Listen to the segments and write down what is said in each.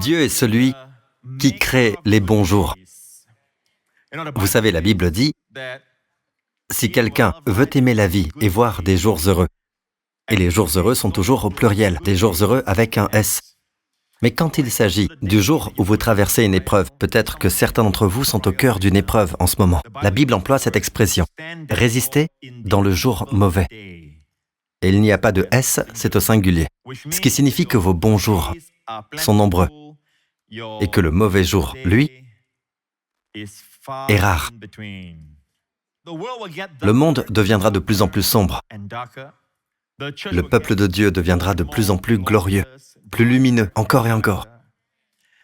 Dieu est celui qui crée les bons jours. Vous savez, la Bible dit, si quelqu'un veut aimer la vie et voir des jours heureux, et les jours heureux sont toujours au pluriel, des jours heureux avec un S. Mais quand il s'agit du jour où vous traversez une épreuve, peut-être que certains d'entre vous sont au cœur d'une épreuve en ce moment. La Bible emploie cette expression, résister dans le jour mauvais. Et il n'y a pas de S, c'est au singulier. Ce qui signifie que vos bons jours sont nombreux et que le mauvais jour, lui, est rare. Le monde deviendra de plus en plus sombre. Le peuple de Dieu deviendra de plus en plus glorieux, plus lumineux, encore et encore.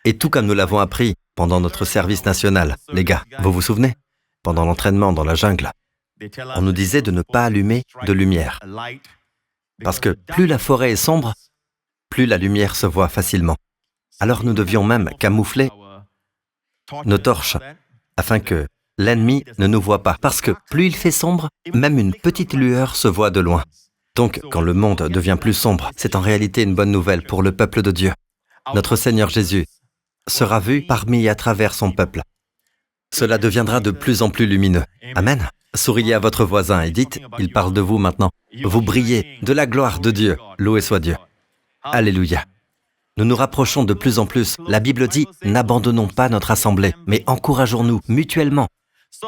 Et tout comme nous l'avons appris pendant notre service national, les gars, vous vous souvenez? Pendant l'entraînement dans la jungle, on nous disait de ne pas allumer de lumière. Parce que plus la forêt est sombre, plus la lumière se voit facilement. Alors nous devions même camoufler nos torches afin que l'ennemi ne nous voit pas. Parce que plus il fait sombre, même une petite lueur se voit de loin. Donc, quand le monde devient plus sombre, c'est en réalité une bonne nouvelle pour le peuple de Dieu. Notre Seigneur Jésus sera vu parmi et à travers son peuple. Cela deviendra de plus en plus lumineux. Amen. Souriez à votre voisin et dites, il parle de vous maintenant. Vous brillez de la gloire de Dieu. Loué soit Dieu. Alléluia. Nous nous rapprochons de plus en plus. La Bible dit, n'abandonnons pas notre assemblée, mais encourageons-nous mutuellement.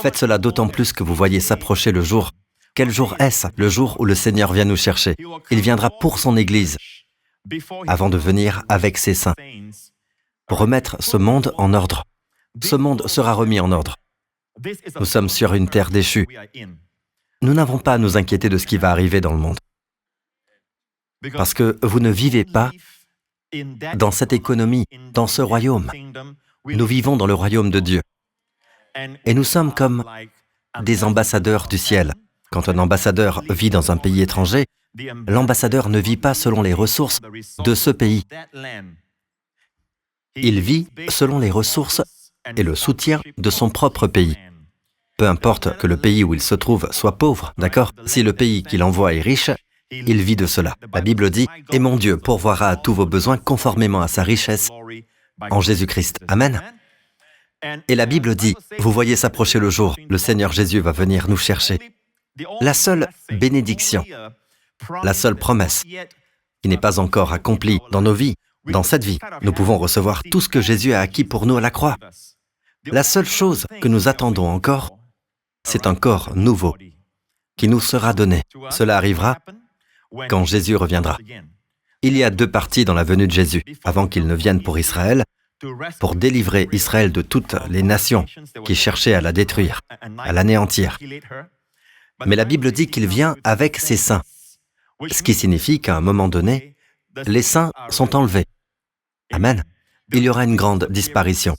Faites cela d'autant plus que vous voyez s'approcher le jour. Quel jour est-ce? Le jour où le Seigneur vient nous chercher. Il viendra pour son Église, avant de venir avec ses saints, pour remettre ce monde en ordre. Ce monde sera remis en ordre. Nous sommes sur une terre déchue. Nous n'avons pas à nous inquiéter de ce qui va arriver dans le monde. Parce que vous ne vivez pas dans cette économie, dans ce royaume. Nous vivons dans le royaume de Dieu. Et nous sommes comme des ambassadeurs du ciel. Quand un ambassadeur vit dans un pays étranger, l'ambassadeur ne vit pas selon les ressources de ce pays. Il vit selon les ressources et le soutien de son propre pays. Peu importe que le pays où il se trouve soit pauvre, d'accord? Si le pays qu'il envoie est riche, il vit de cela. La Bible dit, « Et mon Dieu pourvoira à tous vos besoins conformément à sa richesse en Jésus-Christ. » Amen. Et la Bible dit, vous voyez s'approcher le jour, le Seigneur Jésus va venir nous chercher. La seule bénédiction, la seule promesse qui n'est pas encore accomplie dans nos vies, dans cette vie, nous pouvons recevoir tout ce que Jésus a acquis pour nous à la croix. La seule chose que nous attendons encore, c'est un corps nouveau qui nous sera donné. Cela arrivera quand Jésus reviendra. Il y a deux parties dans la venue de Jésus, avant qu'il ne vienne pour Israël, pour délivrer Israël de toutes les nations qui cherchaient à la détruire, à l'anéantir. Mais la Bible dit qu'il vient avec ses saints, ce qui signifie qu'à un moment donné, les saints sont enlevés. Amen. Il y aura une grande disparition.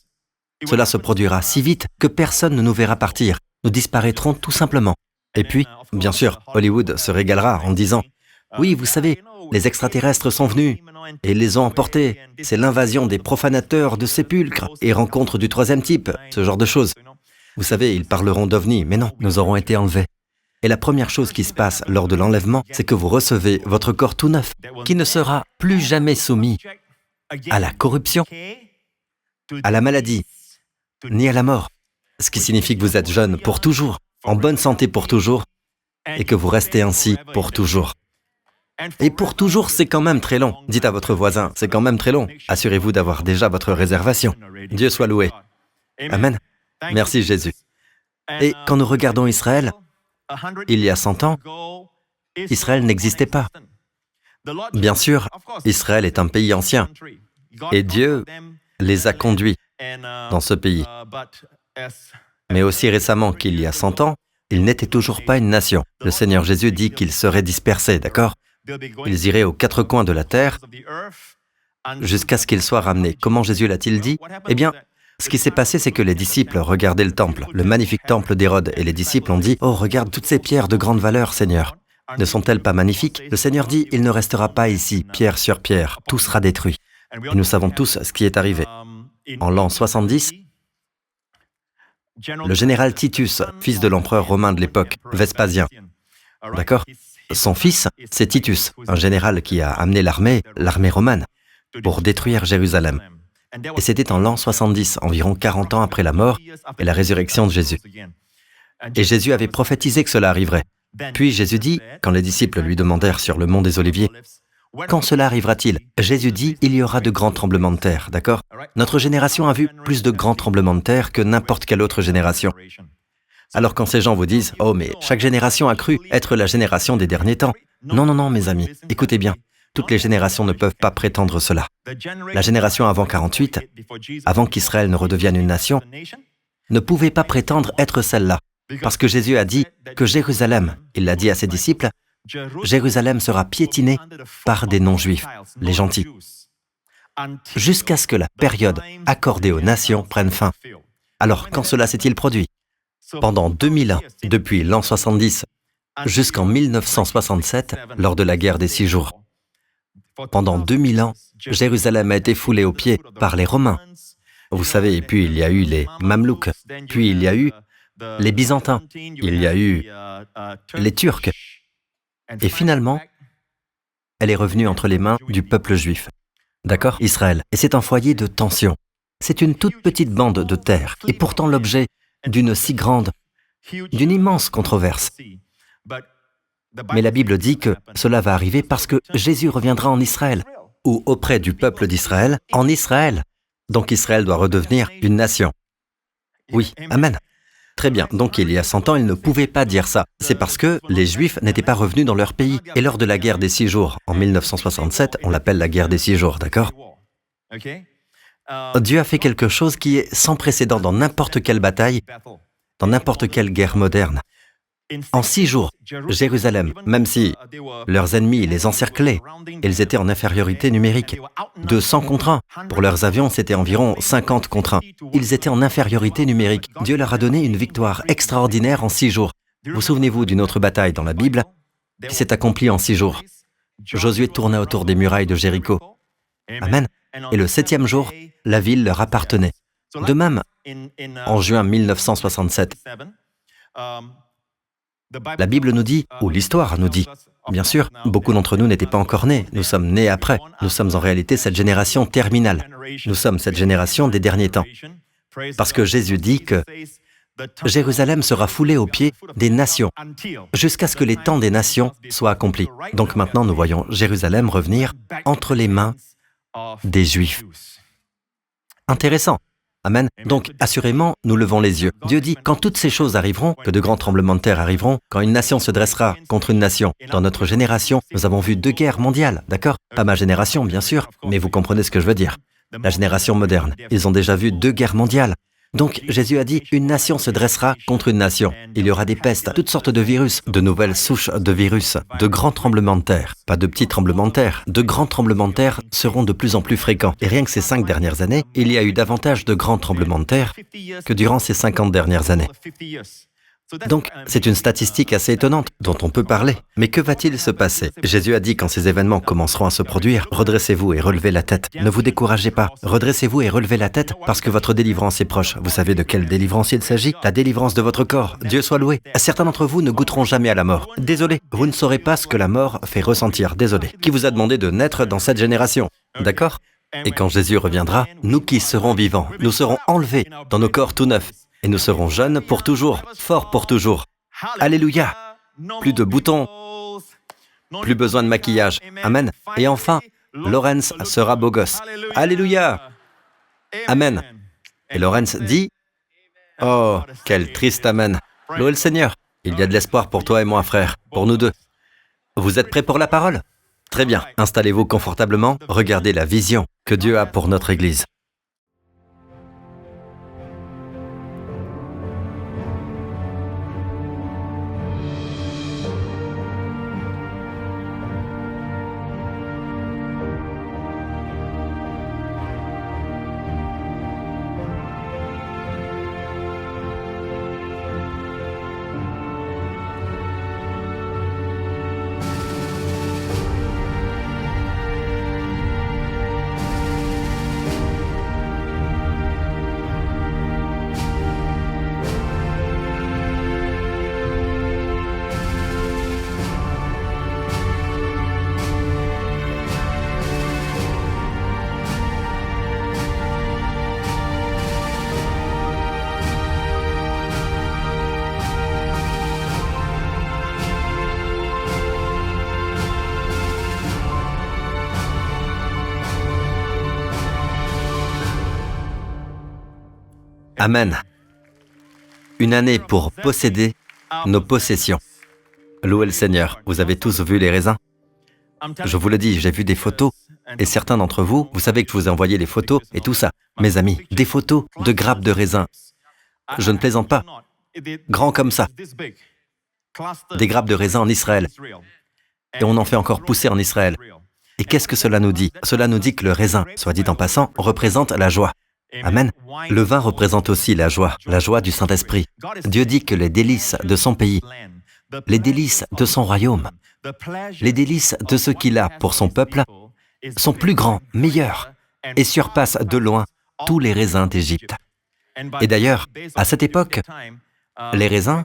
Cela se produira si vite que personne ne nous verra partir. Nous disparaîtrons tout simplement. Et puis, bien sûr, Hollywood se régalera en disant « Oui, vous savez, les extraterrestres sont venus et les ont emportés. C'est l'invasion des profanateurs de sépulcres et rencontre du troisième type, ce genre de choses. Vous savez, ils parleront d'ovnis, mais non, nous aurons été enlevés. » Et la première chose qui se passe lors de l'enlèvement, c'est que vous recevez votre corps tout neuf, qui ne sera plus jamais soumis à la corruption, à la maladie, ni à la mort. Ce qui signifie que vous êtes jeune pour toujours, en bonne santé pour toujours, et que vous restez ainsi pour toujours. Et pour toujours, c'est quand même très long. Dites à votre voisin, c'est quand même très long. Assurez-vous d'avoir déjà votre réservation. Dieu soit loué. Amen. Merci Jésus. Et quand nous regardons Israël, il y a 100 ans, Israël n'existait pas. Bien sûr, Israël est un pays ancien, et Dieu les a conduits dans ce pays. Mais aussi récemment qu'il y a 100 ans, ils n'étaient toujours pas une nation. Le Seigneur Jésus dit qu'ils seraient dispersés, d'accord? Ils iraient aux quatre coins de la terre jusqu'à ce qu'ils soient ramenés. Comment Jésus l'a-t-il dit? Eh bien, ce qui s'est passé, c'est que les disciples regardaient le temple, le magnifique temple d'Hérode, et les disciples ont dit « Oh, regarde toutes ces pierres de grande valeur, Seigneur. Ne sont-elles pas magnifiques ?» Le Seigneur dit « Il ne restera pas ici, pierre sur pierre, tout sera détruit. » Et nous savons tous ce qui est arrivé. En l'an 70, le général Titus, fils de l'empereur romain de l'époque, Vespasien, d'accord? Son fils, c'est Titus, un général qui a amené l'armée romaine, pour détruire Jérusalem. Et c'était en l'an 70, environ 40 ans après la mort et la résurrection de Jésus. Et Jésus avait prophétisé que cela arriverait. Puis Jésus dit, quand les disciples lui demandèrent sur le mont des Oliviers, « Quand cela arrivera-t-il » Jésus dit, « Il y aura de grands tremblements de terre, d'accord ? Notre génération a vu plus de grands tremblements de terre que n'importe quelle autre génération. » Alors quand ces gens vous disent, « Oh, mais chaque génération a cru être la génération des derniers temps. » Non, non, non, mes amis, écoutez bien. Toutes les générations ne peuvent pas prétendre cela. La génération avant 48, avant qu'Israël ne redevienne une nation, ne pouvait pas prétendre être celle-là. Parce que Jésus a dit que Jérusalem, il l'a dit à ses disciples, Jérusalem sera piétinée par des non-juifs, les gentils, jusqu'à ce que la période accordée aux nations prenne fin. Alors, quand cela s'est-il produit? Pendant 2000 ans, depuis l'an 70 jusqu'en 1967, lors de la guerre des 6 jours. Pendant 2000 ans, Jérusalem a été foulée aux pieds par les Romains. Vous savez, et puis il y a eu les Mamelouks, puis il y a eu les Byzantins, il y a eu les Turcs. Et finalement, elle est revenue entre les mains du peuple juif. D'accord? Israël. Et c'est un foyer de tension. C'est une toute petite bande de terre, et pourtant l'objet d'une si grande, d'une immense controverse. Mais la Bible dit que cela va arriver parce que Jésus reviendra en Israël, ou auprès du peuple d'Israël, en Israël. Donc Israël doit redevenir une nation. Oui, amen. Très bien, donc il y a 100 ans, ils ne pouvaient pas dire ça. C'est parce que les Juifs n'étaient pas revenus dans leur pays. Et lors de la guerre des 6 jours, en 1967, on l'appelle la guerre des 6 jours, d'accord? Dieu a fait quelque chose qui est sans précédent dans n'importe quelle bataille, dans n'importe quelle guerre moderne. En 6 jours, Jérusalem, même si leurs ennemis les encerclaient, ils étaient en infériorité numérique. De 100 contre 1, pour leurs avions, c'était environ 50 contre 1. Ils étaient en infériorité numérique. Dieu leur a donné une victoire extraordinaire en 6 jours. Vous souvenez-vous d'une autre bataille dans la Bible qui s'est accomplie en 6 jours? Josué tourna autour des murailles de Jéricho. Amen. Et le 7e jour, la ville leur appartenait. De même, en juin 1967, la Bible nous dit, ou l'histoire nous dit, bien sûr, beaucoup d'entre nous n'étaient pas encore nés, nous sommes nés après. Nous sommes en réalité cette génération terminale. Nous sommes cette génération des derniers temps. Parce que Jésus dit que Jérusalem sera foulée aux pieds des nations, jusqu'à ce que les temps des nations soient accomplis. Donc maintenant, nous voyons Jérusalem revenir entre les mains des Juifs. Intéressant. Amen. Donc, assurément, nous levons les yeux. Dieu dit, quand toutes ces choses arriveront, que de grands tremblements de terre arriveront, quand une nation se dressera contre une nation. Dans notre génération, nous avons vu 2 guerres mondiales, d'accord? Pas ma génération, bien sûr, mais vous comprenez ce que je veux dire. La génération moderne, ils ont déjà vu 2 guerres mondiales. Donc, Jésus a dit, une nation se dressera contre une nation. Il y aura des pestes, toutes sortes de virus, de nouvelles souches de virus, de grands tremblements de terre. Pas de petits tremblements de terre. De grands tremblements de terre seront de plus en plus fréquents. Et rien que ces 5 dernières années, il y a eu davantage de grands tremblements de terre que durant ces 50 dernières années. Donc, c'est une statistique assez étonnante dont on peut parler. Mais que va-t-il se passer? Jésus a dit quand ces événements commenceront à se produire, redressez-vous et relevez la tête. Ne vous découragez pas. Redressez-vous et relevez la tête parce que votre délivrance est proche. Vous savez de quelle délivrance il s'agit? La délivrance de votre corps. Dieu soit loué. Certains d'entre vous ne goûteront jamais à la mort. Désolé, vous ne saurez pas ce que la mort fait ressentir. Désolé. Qui vous a demandé de naître dans cette génération? D'accord? Et quand Jésus reviendra, nous qui serons vivants, nous serons enlevés dans nos corps tout neufs. Et nous serons jeunes pour toujours, forts pour toujours. Alléluia! Plus de boutons, plus besoin de maquillage. Amen. Et enfin, Lawrence sera beau gosse. Alléluia! Amen. Et Lawrence dit, « Oh, quel triste amen. Louez le Seigneur. Il y a de l'espoir pour toi et moi, frère, pour nous deux. Vous êtes prêts pour la parole? Très bien. Installez-vous confortablement. Regardez la vision que Dieu a pour notre Église. Amen. Une année pour posséder nos possessions. Louez le Seigneur. Vous avez tous vu les raisins? Je vous le dis, j'ai vu des photos, et certains d'entre vous, vous savez que je vous ai envoyé les photos et tout ça. Mes amis, des photos de grappes de raisins. Je ne plaisante pas. Grands comme ça. Des grappes de raisins en Israël. Et on en fait encore pousser en Israël. Et qu'est-ce que cela nous dit? Cela nous dit que le raisin, soit dit en passant, représente la joie. Amen. Le vin représente aussi la joie du Saint-Esprit. Dieu dit que les délices de son pays, les délices de son royaume, les délices de ce qu'il a pour son peuple sont plus grands, meilleurs, et surpassent de loin tous les raisins d'Égypte. Et d'ailleurs, à cette époque, les raisins,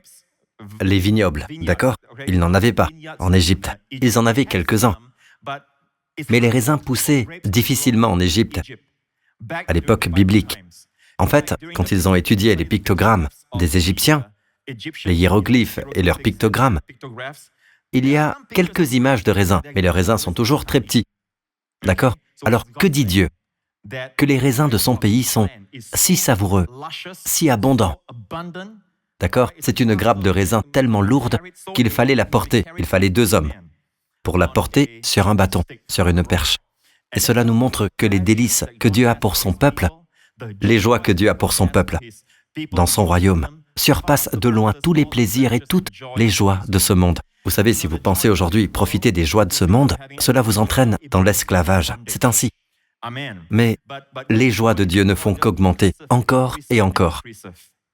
les vignobles, d'accord, ils n'en avaient pas en Égypte. Ils en avaient quelques-uns. Mais les raisins poussaient difficilement en Égypte, à l'époque biblique. En fait, quand ils ont étudié les pictogrammes des Égyptiens, les hiéroglyphes et leurs pictogrammes, il y a quelques images de raisins, mais les raisins sont toujours très petits. D'accord? Alors, que dit Dieu? Que les raisins de son pays sont si savoureux, si abondants. D'accord? C'est une grappe de raisin tellement lourde qu'il fallait la porter. Il fallait 2 hommes pour la porter sur un bâton, sur une perche. Et cela nous montre que les délices que Dieu a pour son peuple, les joies que Dieu a pour son peuple, dans son royaume, surpassent de loin tous les plaisirs et toutes les joies de ce monde. Vous savez, si vous pensez aujourd'hui profiter des joies de ce monde, cela vous entraîne dans l'esclavage. C'est ainsi. Mais les joies de Dieu ne font qu'augmenter encore et encore.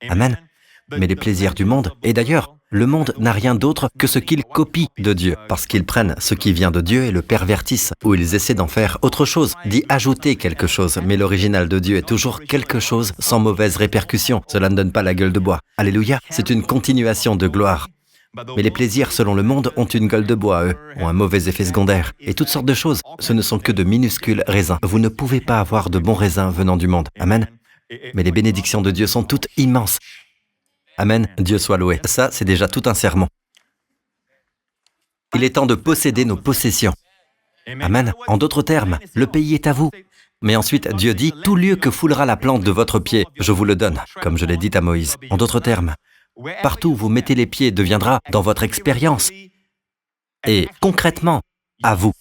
Amen. Mais les plaisirs du monde, et d'ailleurs, le monde n'a rien d'autre que ce qu'il copie de Dieu, parce qu'ils prennent ce qui vient de Dieu et le pervertissent, ou ils essaient d'en faire autre chose, d'y ajouter quelque chose, mais l'original de Dieu est toujours quelque chose sans mauvaise répercussion. Cela ne donne pas la gueule de bois. Alléluia, c'est une continuation de gloire. Mais les plaisirs selon le monde ont une gueule de bois, eux, ont un mauvais effet secondaire, et toutes sortes de choses. Ce ne sont que de minuscules raisins. Vous ne pouvez pas avoir de bons raisins venant du monde. Amen. Mais les bénédictions de Dieu sont toutes immenses. Amen, Dieu soit loué. Ça, c'est déjà tout un sermon. Il est temps de posséder nos possessions. Amen. En d'autres termes, le pays est à vous. Mais ensuite, Dieu dit, tout lieu que foulera la plante de votre pied, je vous le donne, comme je l'ai dit à Moïse. En d'autres termes, partout où vous mettez les pieds deviendra, dans votre expérience, et concrètement, à vous.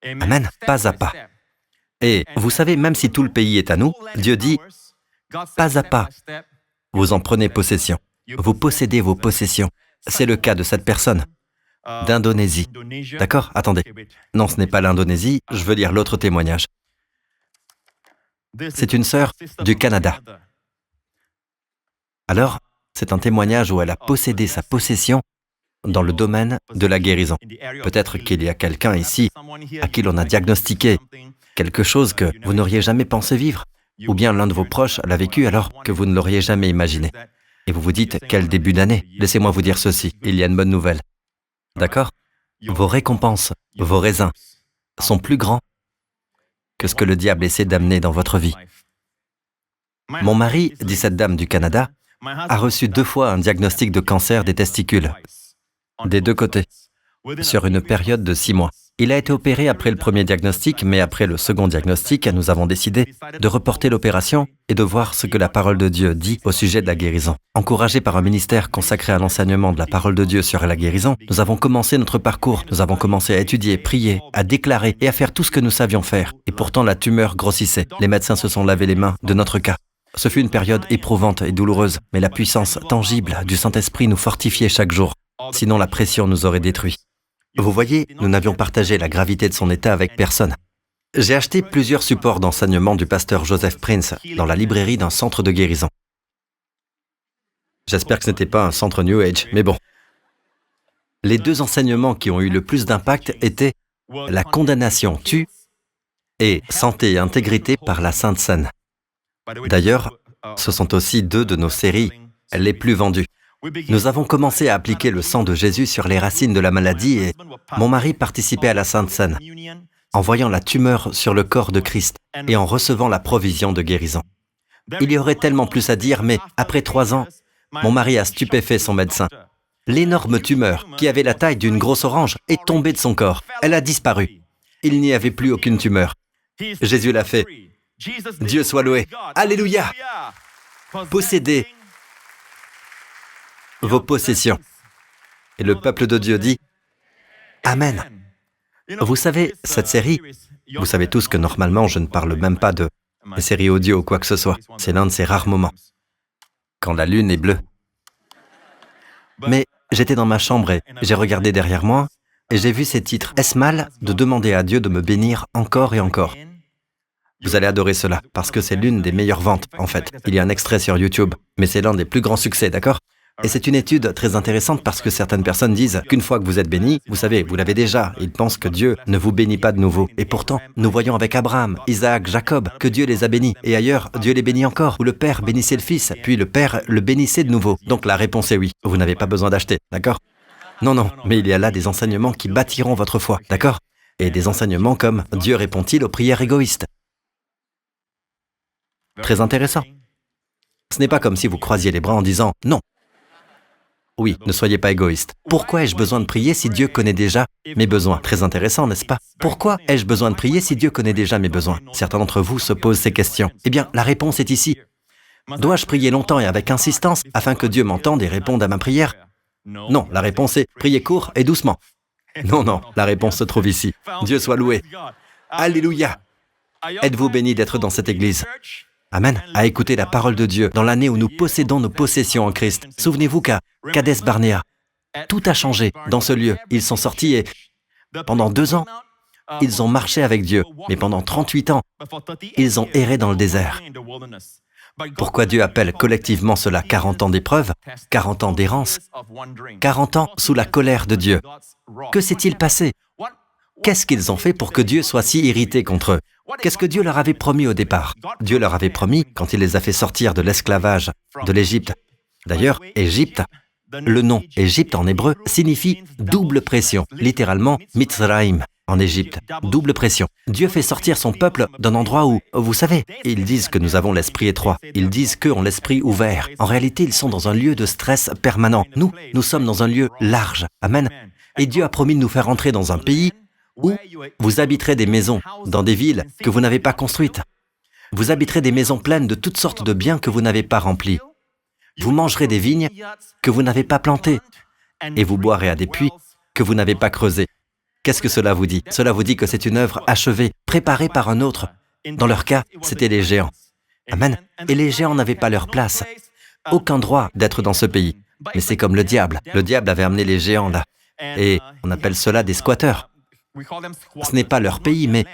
Amen, pas à pas. Et vous savez, même si tout le pays est à nous, Dieu dit, pas à pas, vous en prenez possession. Vous possédez vos possessions. C'est le cas de cette personne d'Indonésie. D'accord? Attendez. Non, ce n'est pas l'Indonésie, je veux dire l'autre témoignage. C'est une sœur du Canada. Alors, c'est un témoignage où elle a possédé sa possession dans le domaine de la guérison. Peut-être qu'il y a quelqu'un ici à qui l'on a diagnostiqué quelque chose que vous n'auriez jamais pensé vivre. Ou bien l'un de vos proches l'a vécu alors que vous ne l'auriez jamais imaginé. Et vous vous dites, quel début d'année? Laissez-moi vous dire ceci, il y a une bonne nouvelle. D'accord? Vos récompenses, vos raisins, sont plus grands que ce que le diable essaie d'amener dans votre vie. Mon mari, dit cette dame du Canada, a reçu 2 fois un diagnostic de cancer des testicules, des 2 côtés, sur une période de 6 mois. Il a été opéré après le premier diagnostic, mais après le second diagnostic, nous avons décidé de reporter l'opération et de voir ce que la parole de Dieu dit au sujet de la guérison. Encouragés par un ministère consacré à l'enseignement de la parole de Dieu sur la guérison, nous avons commencé notre parcours. Nous avons commencé à étudier, prier, à déclarer et à faire tout ce que nous savions faire. Et pourtant, la tumeur grossissait. Les médecins se sont lavé les mains de notre cas. Ce fut une période éprouvante et douloureuse, mais la puissance tangible du Saint-Esprit nous fortifiait chaque jour. Sinon, la pression nous aurait détruits. Vous voyez, nous n'avions partagé la gravité de son état avec personne. J'ai acheté plusieurs supports d'enseignement du pasteur Joseph Prince dans la librairie d'un centre de guérison. J'espère que ce n'était pas un centre New Age, mais bon. Les 2 enseignements qui ont eu le plus d'impact étaient la condamnation tue et santé et intégrité par la Sainte Seine. D'ailleurs, ce sont aussi 2 de nos séries les plus vendues. Nous avons commencé à appliquer le sang de Jésus sur les racines de la maladie et mon mari participait à la Sainte Seine, en voyant la tumeur sur le corps de Christ et en recevant la provision de guérison. Il y aurait tellement plus à dire, mais après 3 ans, mon mari a stupéfait son médecin. L'énorme tumeur, qui avait la taille d'une grosse orange, est tombée de son corps. Elle a disparu. Il n'y avait plus aucune tumeur. Jésus l'a fait. Dieu soit loué. Alléluia! possédez vos possessions. Et le peuple de Dieu dit « Amen ». Vous savez, cette série, vous savez tous que normalement, je ne parle même pas de séries audio ou quoi que ce soit. C'est l'un de ces rares moments, quand la lune est bleue. Mais j'étais dans ma chambre et j'ai regardé derrière moi et j'ai vu ces titres. Est-ce mal de demander à Dieu de me bénir encore et encore? Vous allez adorer cela, parce que c'est l'une des meilleures ventes, en fait. Il y a un extrait sur YouTube, mais c'est l'un des plus grands succès, d'accord? Et c'est une étude très intéressante parce que certaines personnes disent qu'une fois que vous êtes béni, vous savez, vous l'avez déjà. Ils pensent que Dieu ne vous bénit pas de nouveau. Et pourtant, nous voyons avec Abraham, Isaac, Jacob, que Dieu les a bénis. Et ailleurs, Dieu les bénit encore, où le Père bénissait le Fils, puis le Père le bénissait de nouveau. Donc la réponse est oui. Vous n'avez pas besoin d'acheter, d'accord? Non, mais il y a là des enseignements qui bâtiront votre foi, d'accord? Et des enseignements comme « Dieu répond-il aux prières égoïstes ?» Très intéressant. Ce n'est pas comme si vous croisiez les bras en disant « Non ». Oui, ne soyez pas égoïste. Pourquoi ai-je besoin de prier si Dieu connaît déjà mes besoins? Très intéressant, n'est-ce pas? Pourquoi ai-je besoin de prier si Dieu connaît déjà mes besoins? Certains d'entre vous se posent ces questions. Eh bien, la réponse est ici. Dois-je prier longtemps et avec insistance afin que Dieu m'entende et réponde à ma prière? Non, la réponse est prier court et doucement. Non, la réponse se trouve ici. Dieu soit loué. Alléluia. Êtes-vous bénis d'être dans cette église? Amen. À écouter la parole de Dieu dans l'année où nous possédons nos possessions en Christ. Souvenez-vous qu'à Kadesh Barnea, tout a changé dans ce lieu. Ils sont sortis et pendant 2 ans, ils ont marché avec Dieu. Mais pendant 38 ans, ils ont erré dans le désert. Pourquoi Dieu appelle collectivement cela 40 ans d'épreuve, 40 ans d'errance, 40 ans sous la colère de Dieu? Que s'est-il passé? Qu'est-ce qu'ils ont fait pour que Dieu soit si irrité contre eux? Qu'est-ce que Dieu leur avait promis au départ? Dieu leur avait promis, quand il les a fait sortir de l'esclavage de l'Égypte. D'ailleurs, Égypte, le nom Égypte en hébreu signifie double pression, littéralement Mitzraïm en Égypte, double pression. Dieu fait sortir son peuple d'un endroit où, vous savez, ils disent que nous avons l'esprit étroit, ils disent qu'eux ont l'esprit ouvert. En réalité, ils sont dans un lieu de stress permanent. Nous sommes dans un lieu large. Amen. Et Dieu a promis de nous faire entrer dans un pays où vous habiterez des maisons, dans des villes que vous n'avez pas construites. Vous habiterez des maisons pleines de toutes sortes de biens que vous n'avez pas remplis. Vous mangerez des vignes que vous n'avez pas plantées. Et vous boirez à des puits que vous n'avez pas creusés. Qu'est-ce que cela vous dit? Cela vous dit que c'est une œuvre achevée, préparée par un autre. Dans leur cas, c'était les géants. Amen. Et les géants n'avaient pas leur place. Aucun droit d'être dans ce pays. Mais c'est comme le diable. Le diable avait amené les géants là. Et on appelle cela des squatteurs. Ce n'est pas leur pays, mais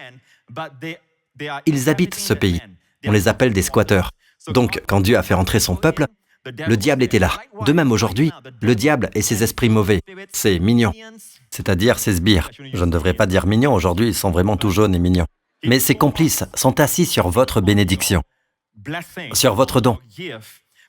ils habitent ce pays. On les appelle des squatteurs. Donc, quand Dieu a fait entrer son peuple, le diable était là. De même aujourd'hui, le diable et ses esprits mauvais, c'est mignon, c'est-à-dire ses sbires. Je ne devrais pas dire mignon, aujourd'hui ils sont vraiment tout jaunes et mignons. Mais ses complices sont assis sur votre bénédiction, sur votre don.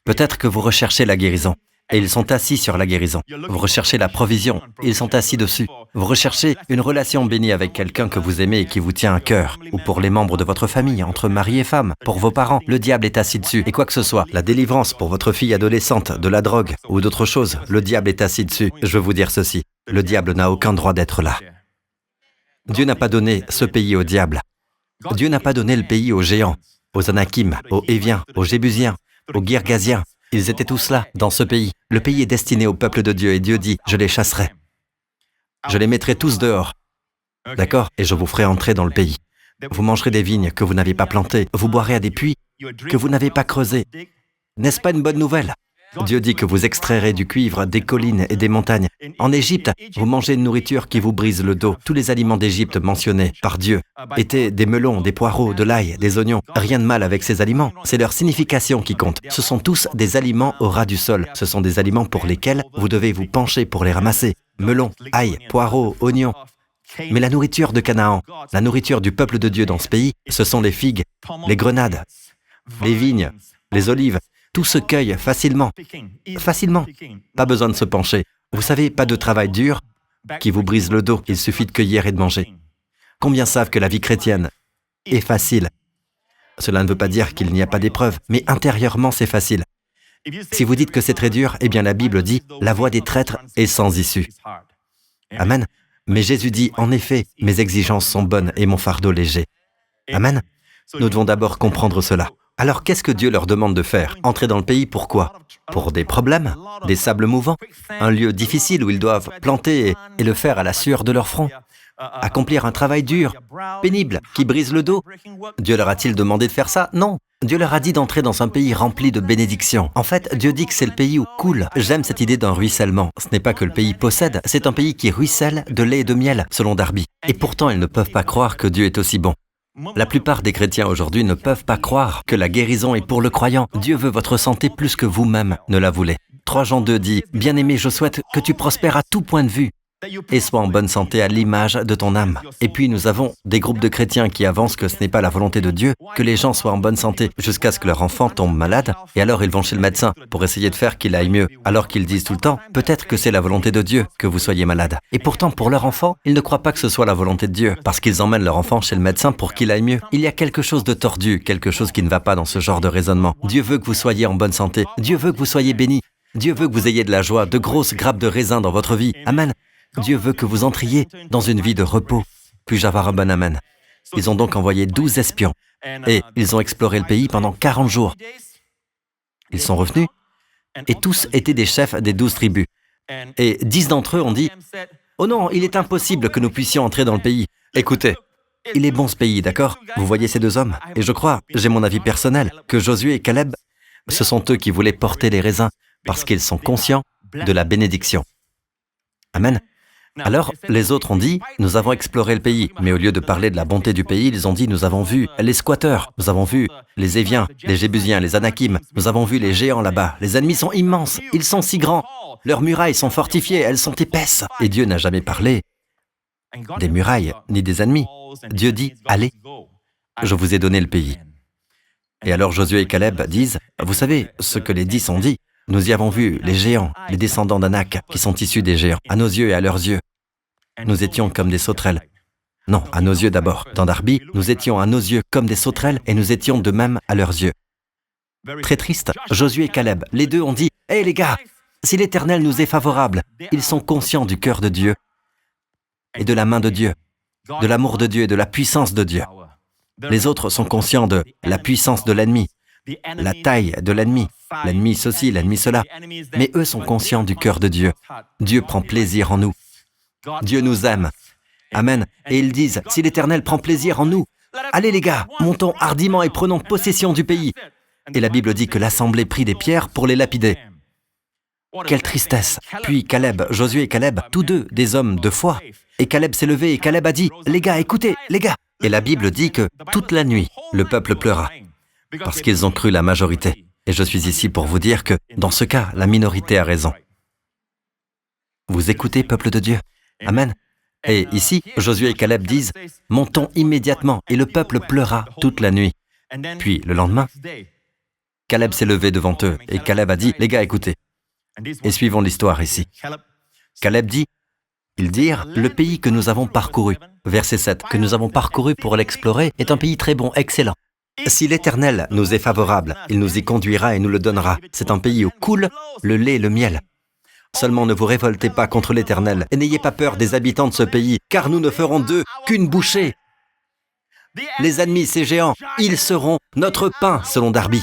Peut-être que vous recherchez la guérison. Et ils sont assis sur la guérison. Vous recherchez la provision, ils sont assis dessus. Vous recherchez une relation bénie avec quelqu'un que vous aimez et qui vous tient à cœur, ou pour les membres de votre famille, entre mari et femme, pour vos parents. Le diable est assis dessus. Et quoi que ce soit, la délivrance pour votre fille adolescente, de la drogue ou d'autres choses, le diable est assis dessus. Je veux vous dire ceci, le diable n'a aucun droit d'être là. Dieu n'a pas donné ce pays au diable. Dieu n'a pas donné le pays aux géants, aux Anakim, aux Héviens, aux Jébusiens, aux Girgasiens. Ils étaient tous là, dans ce pays. Le pays est destiné au peuple de Dieu et Dieu dit, je les chasserai. Je les mettrai tous dehors. D'accord? Et je vous ferai entrer dans le pays. Vous mangerez des vignes que vous n'avez pas plantées. Vous boirez à des puits que vous n'avez pas creusés. N'est-ce pas une bonne nouvelle? Dieu dit que vous extrairez du cuivre des collines et des montagnes. En Égypte, vous mangez une nourriture qui vous brise le dos. Tous les aliments d'Égypte mentionnés par Dieu étaient des melons, des poireaux, de l'ail, des oignons. Rien de mal avec ces aliments. C'est leur signification qui compte. Ce sont tous des aliments au ras du sol. Ce sont des aliments pour lesquels vous devez vous pencher pour les ramasser. Melons, ail, poireaux, oignons. Mais la nourriture de Canaan, la nourriture du peuple de Dieu dans ce pays, ce sont les figues, les grenades, les vignes, les olives. Tout se cueille facilement. Facilement. Pas besoin de se pencher. Vous savez, pas de travail dur qui vous brise le dos. Il suffit de cueillir et de manger. Combien savent que la vie chrétienne est facile? Cela ne veut pas dire qu'il n'y a pas d'épreuve, mais intérieurement c'est facile. Si vous dites que c'est très dur, eh bien la Bible dit « la voie des traîtres est sans issue ». Amen. Mais Jésus dit « en effet, mes exigences sont bonnes et mon fardeau léger ». Amen. Nous devons d'abord comprendre cela. Alors qu'est-ce que Dieu leur demande de faire? Entrer dans le pays, pourquoi? Pour des problèmes? Des sables mouvants? Un lieu difficile où ils doivent planter et le faire à la sueur de leur front? Accomplir un travail dur, pénible, qui brise le dos? Dieu leur a-t-il demandé de faire ça? Non. Dieu leur a dit d'entrer dans un pays rempli de bénédictions. En fait, Dieu dit que c'est le pays où coule. J'aime cette idée d'un ruissellement. Ce n'est pas que le pays possède, c'est un pays qui ruisselle de lait et de miel, selon Darby. Et pourtant, ils ne peuvent pas croire que Dieu est aussi bon. La plupart des chrétiens aujourd'hui ne peuvent pas croire que la guérison est pour le croyant. Dieu veut votre santé plus que vous-même ne la voulez. 3 Jean 2 dit « Bien-aimé, je souhaite que tu prospères à tout point de vue et sois en bonne santé à l'image de ton âme. » Et puis nous avons des groupes de chrétiens qui avancent que ce n'est pas la volonté de Dieu, que les gens soient en bonne santé jusqu'à ce que leur enfant tombe malade, et alors ils vont chez le médecin pour essayer de faire qu'il aille mieux, alors qu'ils disent tout le temps, peut-être que c'est la volonté de Dieu que vous soyez malade. Et pourtant, pour leur enfant, ils ne croient pas que ce soit la volonté de Dieu, parce qu'ils emmènent leur enfant chez le médecin pour qu'il aille mieux. Il y a quelque chose de tordu, quelque chose qui ne va pas dans ce genre de raisonnement. Dieu veut que vous soyez en bonne santé, Dieu veut que vous soyez bénis, Dieu veut que vous ayez de la joie, de grosses grappes de raisin dans votre vie. Amen. Dieu veut que vous entriez dans une vie de repos. Puis-je avoir un bon amen? Ils ont donc envoyé 12 espions et ils ont exploré le pays pendant 40 jours. Ils sont revenus et tous étaient des chefs des 12 tribus. Et 10 d'entre eux ont dit « Oh non, il est impossible que nous puissions entrer dans le pays. Écoutez, il est bon ce pays, d'accord? Vous voyez ces 2 hommes? Et je crois, j'ai mon avis personnel, que Josué et Caleb, ce sont eux qui voulaient porter les raisins parce qu'ils sont conscients de la bénédiction. » Amen. Alors, les autres ont dit, nous avons exploré le pays, mais au lieu de parler de la bonté du pays, ils ont dit, nous avons vu les squatteurs, nous avons vu les Éviens, les Jébusiens, les Anakim, nous avons vu les géants là-bas, les ennemis sont immenses, ils sont si grands, leurs murailles sont fortifiées, elles sont épaisses. Et Dieu n'a jamais parlé des murailles, ni des ennemis. Dieu dit, allez, je vous ai donné le pays. Et alors Josué et Caleb disent, vous savez ce que les 10 ont dit, nous y avons vu les géants, les descendants d'Anak, qui sont issus des géants, à nos yeux et à leurs yeux. Nous étions comme des sauterelles. Non, à nos yeux d'abord. Dans Darby, nous étions à nos yeux comme des sauterelles et nous étions de même à leurs yeux. Très triste, Josué et Caleb, les deux ont dit, « Hé les gars, si l'Éternel nous est favorable, ils sont conscients du cœur de Dieu et de la main de Dieu, de l'amour de Dieu et de la puissance de Dieu. Les autres sont conscients de la puissance de l'ennemi, la taille de l'ennemi, l'ennemi ceci, l'ennemi cela. Mais eux sont conscients du cœur de Dieu. Dieu prend plaisir en nous. Dieu nous aime. Amen. Et ils disent, si l'Éternel prend plaisir en nous, allez les gars, montons hardiment et prenons possession du pays. Et la Bible dit que l'assemblée prit des pierres pour les lapider. Quelle tristesse. Puis Caleb, Josué et Caleb, tous deux des hommes de foi. Et Caleb s'est levé et Caleb a dit, les gars, écoutez, les gars. Et la Bible dit que toute la nuit, le peuple pleura, parce qu'ils ont cru la majorité. Et je suis ici pour vous dire que, dans ce cas, la minorité a raison. Vous écoutez, peuple de Dieu? Amen. Et ici, Josué et Caleb disent, « Montons immédiatement » et le peuple pleura toute la nuit. Puis, le lendemain, Caleb s'est levé devant eux et Caleb a dit, « Les gars, écoutez. » Et suivons l'histoire ici. Caleb dit, ils dirent, « Le pays que nous avons parcouru, verset 7, que nous avons parcouru pour l'explorer, est un pays très bon, excellent. Si l'Éternel nous est favorable, il nous y conduira et nous le donnera. C'est un pays où coule le lait et le miel. Seulement ne vous révoltez pas contre l'Éternel et n'ayez pas peur des habitants de ce pays, car nous ne ferons d'eux qu'une bouchée. Les ennemis, ces géants, ils seront notre pain, selon Darby. »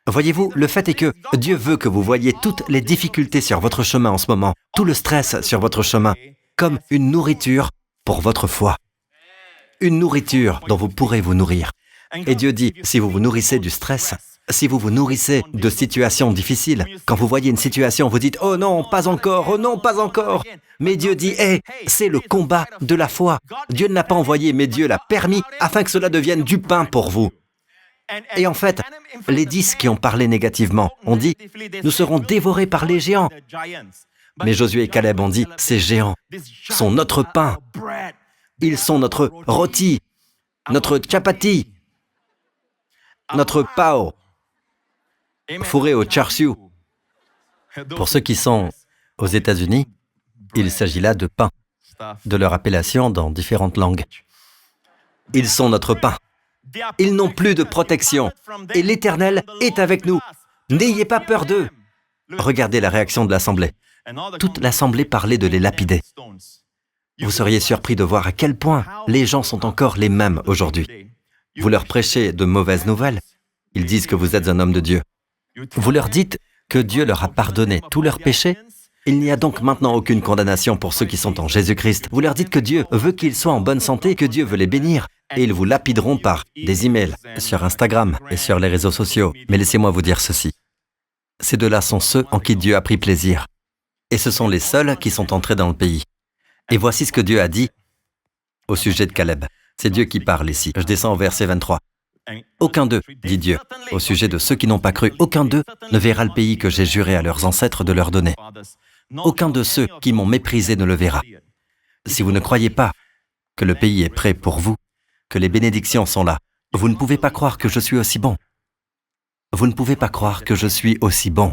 Voyez-vous, le fait est que Dieu veut que vous voyiez toutes les difficultés sur votre chemin en ce moment, tout le stress sur votre chemin, comme une nourriture pour votre foi. Une nourriture dont vous pourrez vous nourrir. Et Dieu dit, si vous vous nourrissez du stress, si vous vous nourrissez de situations difficiles, quand vous voyez une situation, vous dites « Oh non, pas encore, oh non, pas encore !» Mais Dieu dit « Hé, c'est le combat de la foi. Dieu ne l'a pas envoyé, mais Dieu l'a permis afin que cela devienne du pain pour vous. » Et en fait, les 10 qui ont parlé négativement ont dit « Nous serons dévorés par les géants. » Mais Josué et Caleb ont dit « Ces géants sont notre pain. Ils sont notre rôti, notre chapati, notre pao. » Fourré au char-siu. Pour ceux qui sont aux États-Unis, il s'agit là de pain, de leur appellation dans différentes langues. Ils sont notre pain. Ils n'ont plus de protection. Et l'Éternel est avec nous. N'ayez pas peur d'eux. Regardez la réaction de l'Assemblée. Toute l'Assemblée parlait de les lapider. Vous seriez surpris de voir à quel point les gens sont encore les mêmes aujourd'hui. Vous leur prêchez de mauvaises nouvelles. Ils disent que vous êtes un homme de Dieu. Vous leur dites que Dieu leur a pardonné tous leurs péchés. Il n'y a donc maintenant aucune condamnation pour ceux qui sont en Jésus-Christ. Vous leur dites que Dieu veut qu'ils soient en bonne santé, que Dieu veut les bénir. Et ils vous lapideront par des emails, sur Instagram et sur les réseaux sociaux. Mais laissez-moi vous dire ceci. Ces deux-là sont ceux en qui Dieu a pris plaisir. Et ce sont les seuls qui sont entrés dans le pays. Et voici ce que Dieu a dit au sujet de Caleb. C'est Dieu qui parle ici. Je descends au verset 23. Aucun d'eux, dit Dieu, au sujet de ceux qui n'ont pas cru, aucun d'eux ne verra le pays que j'ai juré à leurs ancêtres de leur donner. Aucun de ceux qui m'ont méprisé ne le verra. Si vous ne croyez pas que le pays est prêt pour vous, que les bénédictions sont là, vous ne pouvez pas croire que je suis aussi bon. Vous ne pouvez pas croire que je suis aussi bon.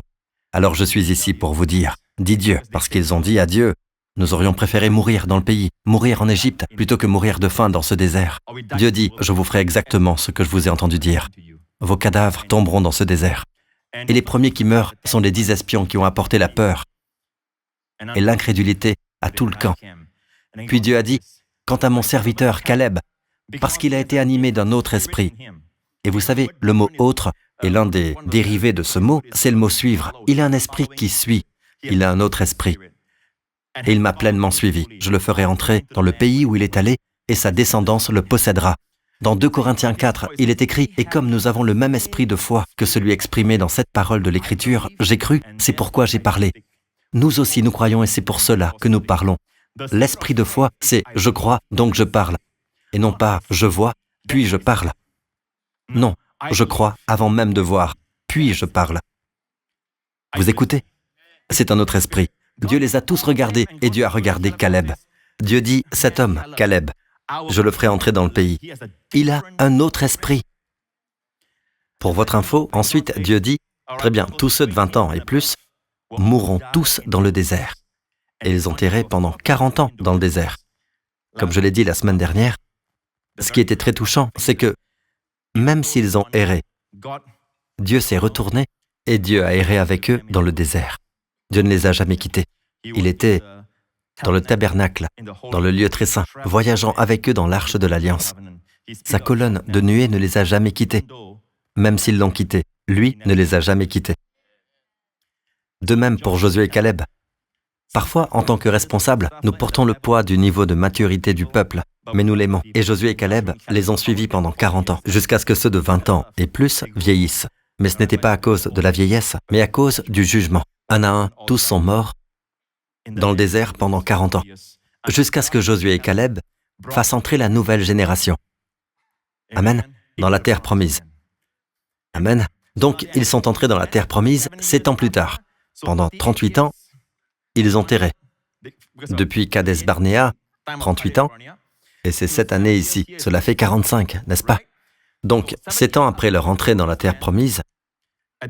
Alors je suis ici pour vous dire, dit Dieu, parce qu'ils ont dit à Dieu, nous aurions préféré mourir dans le pays, mourir en Égypte, plutôt que mourir de faim dans ce désert. Dieu dit, je vous ferai exactement ce que je vous ai entendu dire. Vos cadavres tomberont dans ce désert. Et les premiers qui meurent sont les 10 espions qui ont apporté la peur et l'incrédulité à tout le camp. Puis Dieu a dit, quant à mon serviteur Caleb, parce qu'il a été animé d'un autre esprit. Et vous savez, le mot « autre » est l'un des dérivés de ce mot, c'est le mot « suivre ». Il a un esprit qui suit, il a un autre esprit. Et il m'a pleinement suivi. Je le ferai entrer dans le pays où il est allé, et sa descendance le possédera. Dans 2 Corinthiens 4, il est écrit « Et comme nous avons le même esprit de foi que celui exprimé dans cette parole de l'Écriture, j'ai cru, c'est pourquoi j'ai parlé. » Nous aussi nous croyons et c'est pour cela que nous parlons. L'esprit de foi, c'est « je crois, donc je parle ». Et non pas « je vois, puis je parle ». Non, je crois avant même de voir, puis je parle. Vous écoutez? C'est un autre esprit. Dieu les a tous regardés et Dieu a regardé Caleb. Dieu dit « cet homme, Caleb, je le ferai entrer dans le pays. » Il a un autre esprit. Pour votre info, ensuite Dieu dit « très bien, tous ceux de 20 ans et plus mourront tous dans le désert. » Et ils ont erré pendant 40 ans dans le désert. Comme je l'ai dit la semaine dernière, ce qui était très touchant, c'est que même s'ils ont erré, Dieu s'est retourné et Dieu a erré avec eux dans le désert. Dieu ne les a jamais quittés. Il était dans le tabernacle, dans le lieu très saint, voyageant avec eux dans l'arche de l'Alliance. Sa colonne de nuée ne les a jamais quittés. Même s'ils l'ont quitté, lui ne les a jamais quittés. De même pour Josué et Caleb. Parfois, en tant que responsables, nous portons le poids du niveau de maturité du peuple, mais nous l'aimons. Et Josué et Caleb les ont suivis pendant 40 ans, jusqu'à ce que ceux de 20 ans et plus vieillissent. Mais ce n'était pas à cause de la vieillesse, mais à cause du jugement. Un à un, tous sont morts dans le désert pendant 40 ans, jusqu'à ce que Josué et Caleb fassent entrer la nouvelle génération. Amen. Dans la terre promise. Amen. Donc, ils sont entrés dans la terre promise 7 ans plus tard. Pendant 38 ans, ils ont erré. Depuis Kadès Barnéa, 38 ans, et c'est cette année ici, cela fait 45, n'est-ce pas? Donc, 7 ans après leur entrée dans la terre promise,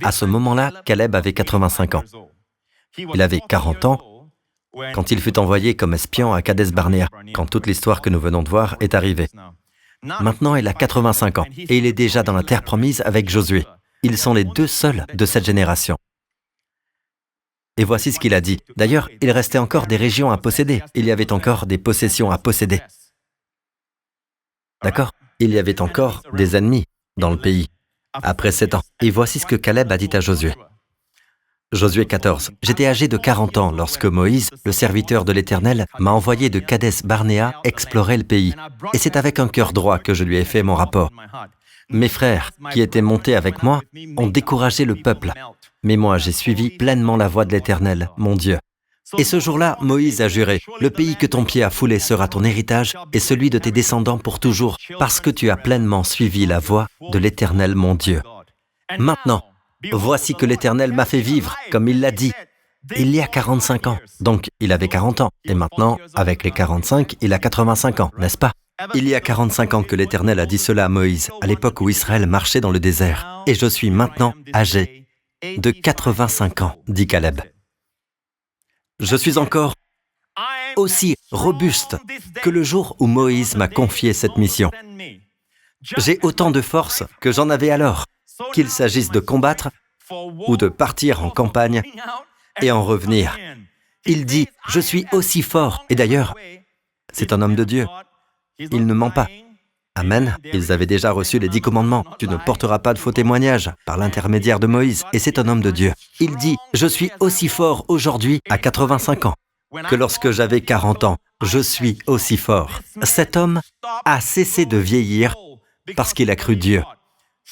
à ce moment-là, Caleb avait 85 ans. Il avait 40 ans quand il fut envoyé comme espion à Kadès Barnéa, quand toute l'histoire que nous venons de voir est arrivée. Maintenant, il a 85 ans, et il est déjà dans la terre promise avec Josué. Ils sont les 2 seuls de cette génération. Et voici ce qu'il a dit. D'ailleurs, il restait encore des régions à posséder. Il y avait encore des possessions à posséder. D'accord? Il y avait encore des ennemis dans le pays, après 7 ans. Et voici ce que Caleb a dit à Josué. Josué 14. J'étais âgé de 40 ans lorsque Moïse, le serviteur de l'Éternel, m'a envoyé de Kadès Barnéa explorer le pays. Et c'est avec un cœur droit que je lui ai fait mon rapport. Mes frères, qui étaient montés avec moi, ont découragé le peuple. Mais moi, j'ai suivi pleinement la voie de l'Éternel, mon Dieu. Et ce jour-là, Moïse a juré, « Le pays que ton pied a foulé sera ton héritage et celui de tes descendants pour toujours, parce que tu as pleinement suivi la voie de l'Éternel, mon Dieu. » Maintenant, voici que l'Éternel m'a fait vivre, comme il l'a dit, il y a 45 ans. Donc, il avait 40 ans. Et maintenant, avec les 45, il a 85 ans, n'est-ce pas? Il y a 45 ans que l'Éternel a dit cela à Moïse, à l'époque où Israël marchait dans le désert. Et je suis maintenant âgé de 85 ans, dit Caleb. Je suis encore aussi robuste que le jour où Moïse m'a confié cette mission. J'ai autant de force que j'en avais alors, qu'il s'agisse de combattre ou de partir en campagne et en revenir. Il dit, je suis aussi fort. Et d'ailleurs, c'est un homme de Dieu. Il ne ment pas. Amen. Ils avaient déjà reçu les 10 commandements. Tu ne porteras pas de faux témoignages par l'intermédiaire de Moïse. Et c'est un homme de Dieu. Il dit, je suis aussi fort aujourd'hui à 85 ans que lorsque j'avais 40 ans. Je suis aussi fort. Cet homme a cessé de vieillir parce qu'il a cru Dieu.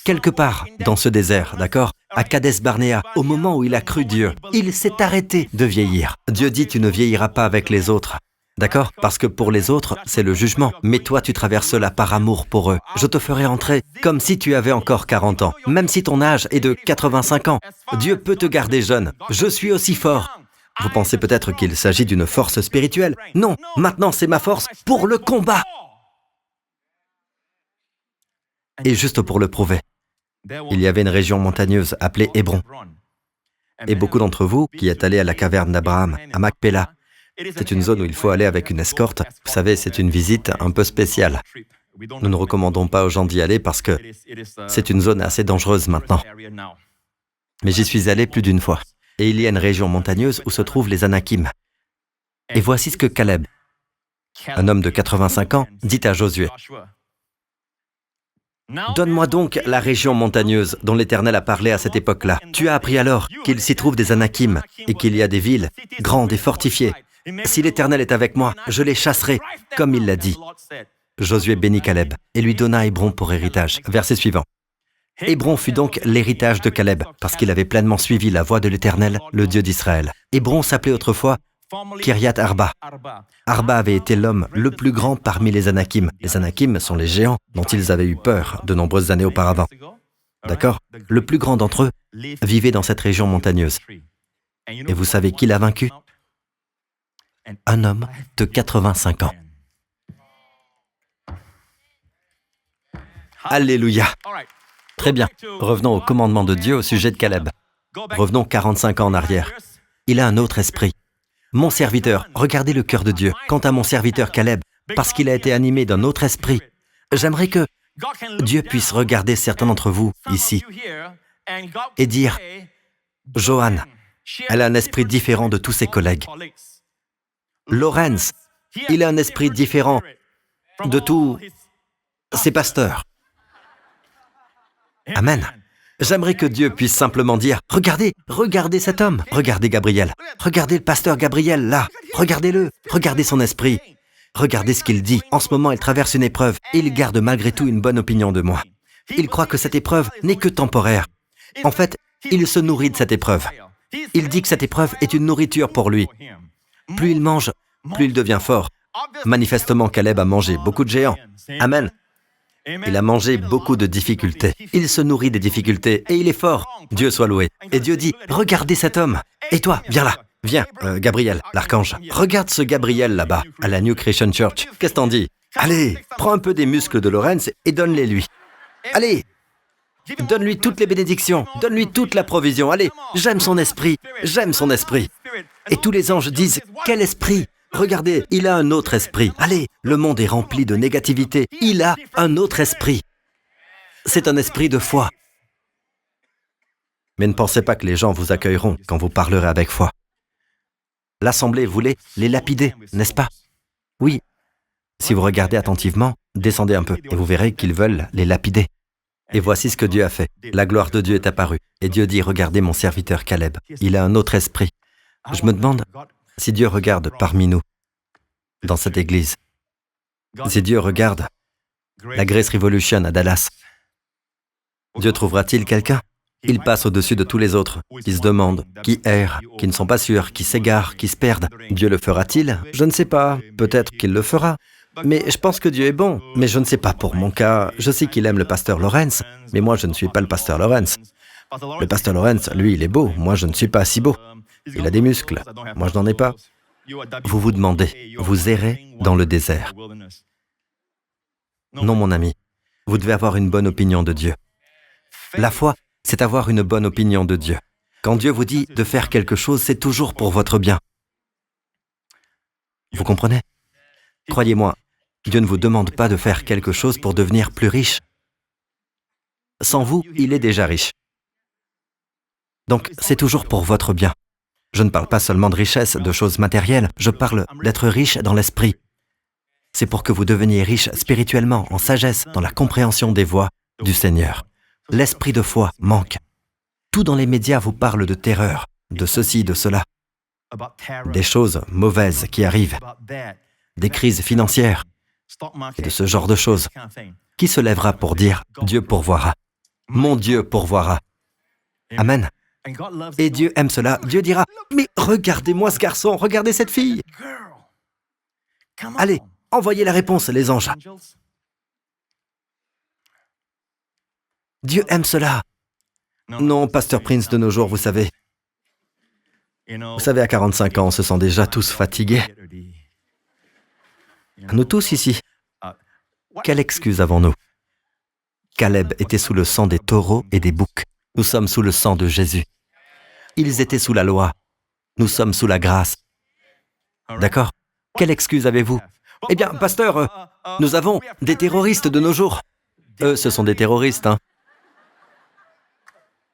Quelque part dans ce désert, d'accord, à Kadès Barnéa, au moment où il a cru Dieu, il s'est arrêté de vieillir. Dieu dit, tu ne vieilliras pas avec les autres. D'accord? Parce que pour les autres, c'est le jugement. Mais toi, tu traverses cela par amour pour eux. Je te ferai entrer comme si tu avais encore 40 ans. Même si ton âge est de 85 ans, Dieu peut te garder jeune. Je suis aussi fort. Vous pensez peut-être qu'il s'agit d'une force spirituelle. Non, maintenant c'est ma force pour le combat. Et juste pour le prouver, il y avait une région montagneuse appelée Hébron. Et beaucoup d'entre vous qui êtes allés à la caverne d'Abraham, à Macpéla, c'est une zone où il faut aller avec une escorte. Vous savez, c'est une visite un peu spéciale. Nous ne recommandons pas aux gens d'y aller parce que c'est une zone assez dangereuse maintenant. Mais j'y suis allé plus d'une fois. Et il y a une région montagneuse où se trouvent les Anakim. Et voici ce que Caleb, un homme de 85 ans, dit à Josué. Donne-moi donc la région montagneuse dont l'Éternel a parlé à cette époque-là. Tu as appris alors qu'il s'y trouve des Anakim et qu'il y a des villes grandes et fortifiées. Si l'Éternel est avec moi, je les chasserai, comme il l'a dit. Josué bénit Caleb et lui donna Hébron pour héritage. Verset suivant. Hébron fut donc l'héritage de Caleb, parce qu'il avait pleinement suivi la voie de l'Éternel, le Dieu d'Israël. Hébron s'appelait autrefois Kiriat Arba. Arba avait été l'homme le plus grand parmi les Anakim. Les Anakim sont les géants dont ils avaient eu peur de nombreuses années auparavant. D'accord? Le plus grand d'entre eux vivait dans cette région montagneuse. Et vous savez qui l'a vaincu? Un homme de 85 ans. Alléluia! Très bien. Revenons au commandement de Dieu au sujet de Caleb. Revenons 45 ans en arrière. Il a un autre esprit. Mon serviteur, regardez le cœur de Dieu. Quant à mon serviteur Caleb, parce qu'il a été animé d'un autre esprit, j'aimerais que Dieu puisse regarder certains d'entre vous ici et dire, Johan, elle a un esprit différent de tous ses collègues. Lawrence, il a un esprit différent de tous ses pasteurs. Amen. J'aimerais que Dieu puisse simplement dire, regardez cet homme, regardez Gabriel, regardez le pasteur Gabriel là, regardez-le, regardez son esprit, regardez ce qu'il dit. En ce moment, il traverse une épreuve et il garde malgré tout une bonne opinion de moi. Il croit que cette épreuve n'est que temporaire. En fait, il se nourrit de cette épreuve. Il dit que cette épreuve est une nourriture pour lui. Plus il mange, plus il devient fort. Manifestement, Caleb a mangé beaucoup de géants. Amen. Il a mangé beaucoup de difficultés. Il se nourrit des difficultés et il est fort. Dieu soit loué. Et Dieu dit, regardez cet homme. Et toi, viens là. Viens, Gabriel, l'archange. Regarde ce Gabriel là-bas, à la New Christian Church. Qu'est-ce que t'en dis? Allez, prends un peu des muscles de Lawrence et donne-les lui. Allez, donne-lui toutes les bénédictions. Donne-lui toute la provision. Allez, j'aime son esprit. J'aime son esprit. Et tous les anges disent, quel esprit? Regardez, il a un autre esprit. Allez, le monde est rempli de négativité. Il a un autre esprit. C'est un esprit de foi. Mais ne pensez pas que les gens vous accueilleront quand vous parlerez avec foi. L'Assemblée voulait les lapider, n'est-ce pas? Oui. Si vous regardez attentivement, descendez un peu et vous verrez qu'ils veulent les lapider. Et voici ce que Dieu a fait. La gloire de Dieu est apparue. Et Dieu dit, regardez mon serviteur Caleb. Il a un autre esprit. Je me demande si Dieu regarde parmi nous, dans cette église. Si Dieu regarde la Grace Revolution à Dallas, Dieu trouvera-t-il quelqu'un? Il passe au-dessus de tous les autres, qui se demandent, qui errent, qui ne sont pas sûrs, qui s'égarent, qui se perdent. Dieu le fera-t-il? Je ne sais pas. Peut-être qu'il le fera. Mais je pense que Dieu est bon. Mais je ne sais pas pour mon cas. Je sais qu'il aime le pasteur Lawrence, mais moi je ne suis pas le pasteur Lawrence. Le pasteur Lawrence, lui, il est beau. Moi, je ne suis pas si beau. Il a des muscles. Moi, je n'en ai pas. Vous vous demandez, vous errez dans le désert. Non, mon ami, vous devez avoir une bonne opinion de Dieu. La foi, c'est avoir une bonne opinion de Dieu. Quand Dieu vous dit de faire quelque chose, c'est toujours pour votre bien. Vous comprenez? Croyez-moi, Dieu ne vous demande pas de faire quelque chose pour devenir plus riche. Sans vous, il est déjà riche. Donc, c'est toujours pour votre bien. Je ne parle pas seulement de richesse, de choses matérielles, je parle d'être riche dans l'esprit. C'est pour que vous deveniez riches spirituellement, en sagesse, dans la compréhension des voies du Seigneur. L'esprit de foi manque. Tout dans les médias vous parle de terreur, de ceci, de cela, des choses mauvaises qui arrivent, des crises financières et de ce genre de choses. Qui se lèvera pour dire « Dieu pourvoira » ? Mon Dieu pourvoira. Amen. Et Dieu aime cela. Dieu dira « Mais regardez-moi ce garçon, regardez cette fille !» Allez, envoyez la réponse, les anges. Dieu aime cela. Non, Pasteur Prince, de nos jours, vous savez, à 45 ans, on se sent déjà tous fatigués. Nous tous ici, quelle excuse avons-nous? Caleb était sous le sang des taureaux et des boucs. Nous sommes sous le sang de Jésus. Ils étaient sous la loi. Nous sommes sous la grâce. D'accord? Quelle excuse avez-vous? Eh bien, pasteur, nous avons des terroristes de nos jours. Eux, ce sont des terroristes, hein.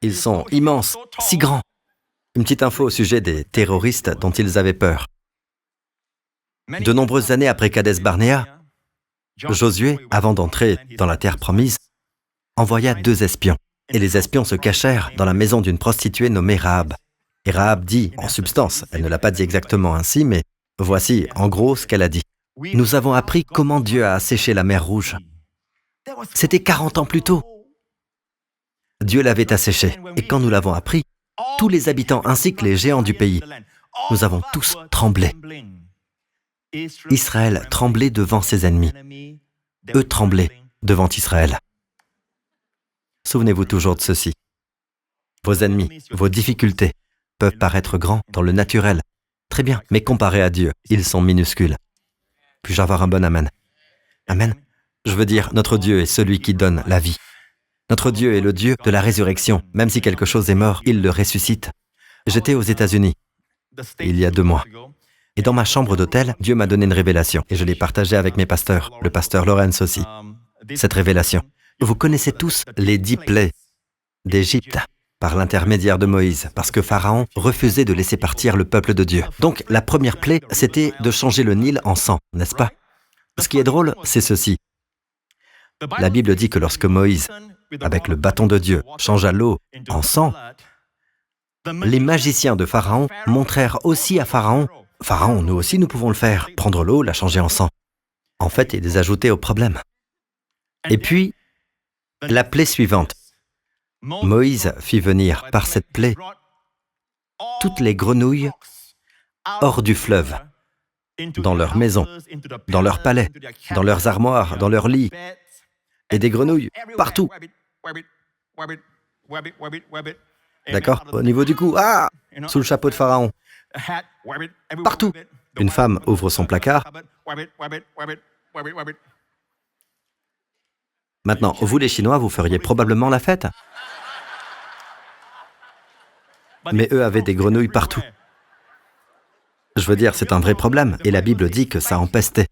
Ils sont immenses, si grands. Une petite info au sujet des terroristes dont ils avaient peur. De nombreuses années après Kadès Barnéa, Josué, avant d'entrer dans la terre promise, envoya 2 espions. Et les espions se cachèrent dans la maison d'une prostituée nommée Rahab. Et Rahab dit, en substance, elle ne l'a pas dit exactement ainsi, mais voici en gros ce qu'elle a dit. Nous avons appris comment Dieu a asséché la mer Rouge. C'était 40 ans plus tôt. Dieu l'avait asséché. Et quand nous l'avons appris, tous les habitants ainsi que les géants du pays, nous avons tous tremblé. Israël tremblait devant ses ennemis. Eux tremblaient devant Israël. Souvenez-vous toujours de ceci. Vos ennemis, vos difficultés peuvent paraître grands dans le naturel. Très bien, mais comparés à Dieu, ils sont minuscules. Puis-je avoir un bon amen? Amen. Je veux dire, notre Dieu est celui qui donne la vie. Notre Dieu est le Dieu de la résurrection. Même si quelque chose est mort, il le ressuscite. J'étais aux États-Unis il y a 2 mois. Et dans ma chambre d'hôtel, Dieu m'a donné une révélation. Et je l'ai partagée avec mes pasteurs, le pasteur Lawrence aussi. Cette révélation. Vous connaissez tous les 10 plaies d'Égypte par l'intermédiaire de Moïse, parce que Pharaon refusait de laisser partir le peuple de Dieu. Donc la première plaie, c'était de changer le Nil en sang, n'est-ce pas? Ce qui est drôle, c'est ceci. La Bible dit que lorsque Moïse, avec le bâton de Dieu, changea l'eau en sang, les magiciens de Pharaon montrèrent aussi à Pharaon, « Pharaon, nous aussi nous pouvons le faire, prendre l'eau, la changer en sang. » En fait, ils les ajoutaient au problème. Et puis, la plaie suivante. Moïse fit venir par cette plaie toutes les grenouilles hors du fleuve, dans leurs maisons, dans leurs palais, dans leurs armoires, dans leurs lits, et des grenouilles partout. D'accord? Au niveau du cou, sous le chapeau de Pharaon. Partout. Une femme ouvre son placard. Maintenant, vous les Chinois, vous feriez probablement la fête. Mais eux avaient des grenouilles partout. Je veux dire, c'est un vrai problème, et la Bible dit que ça empestait.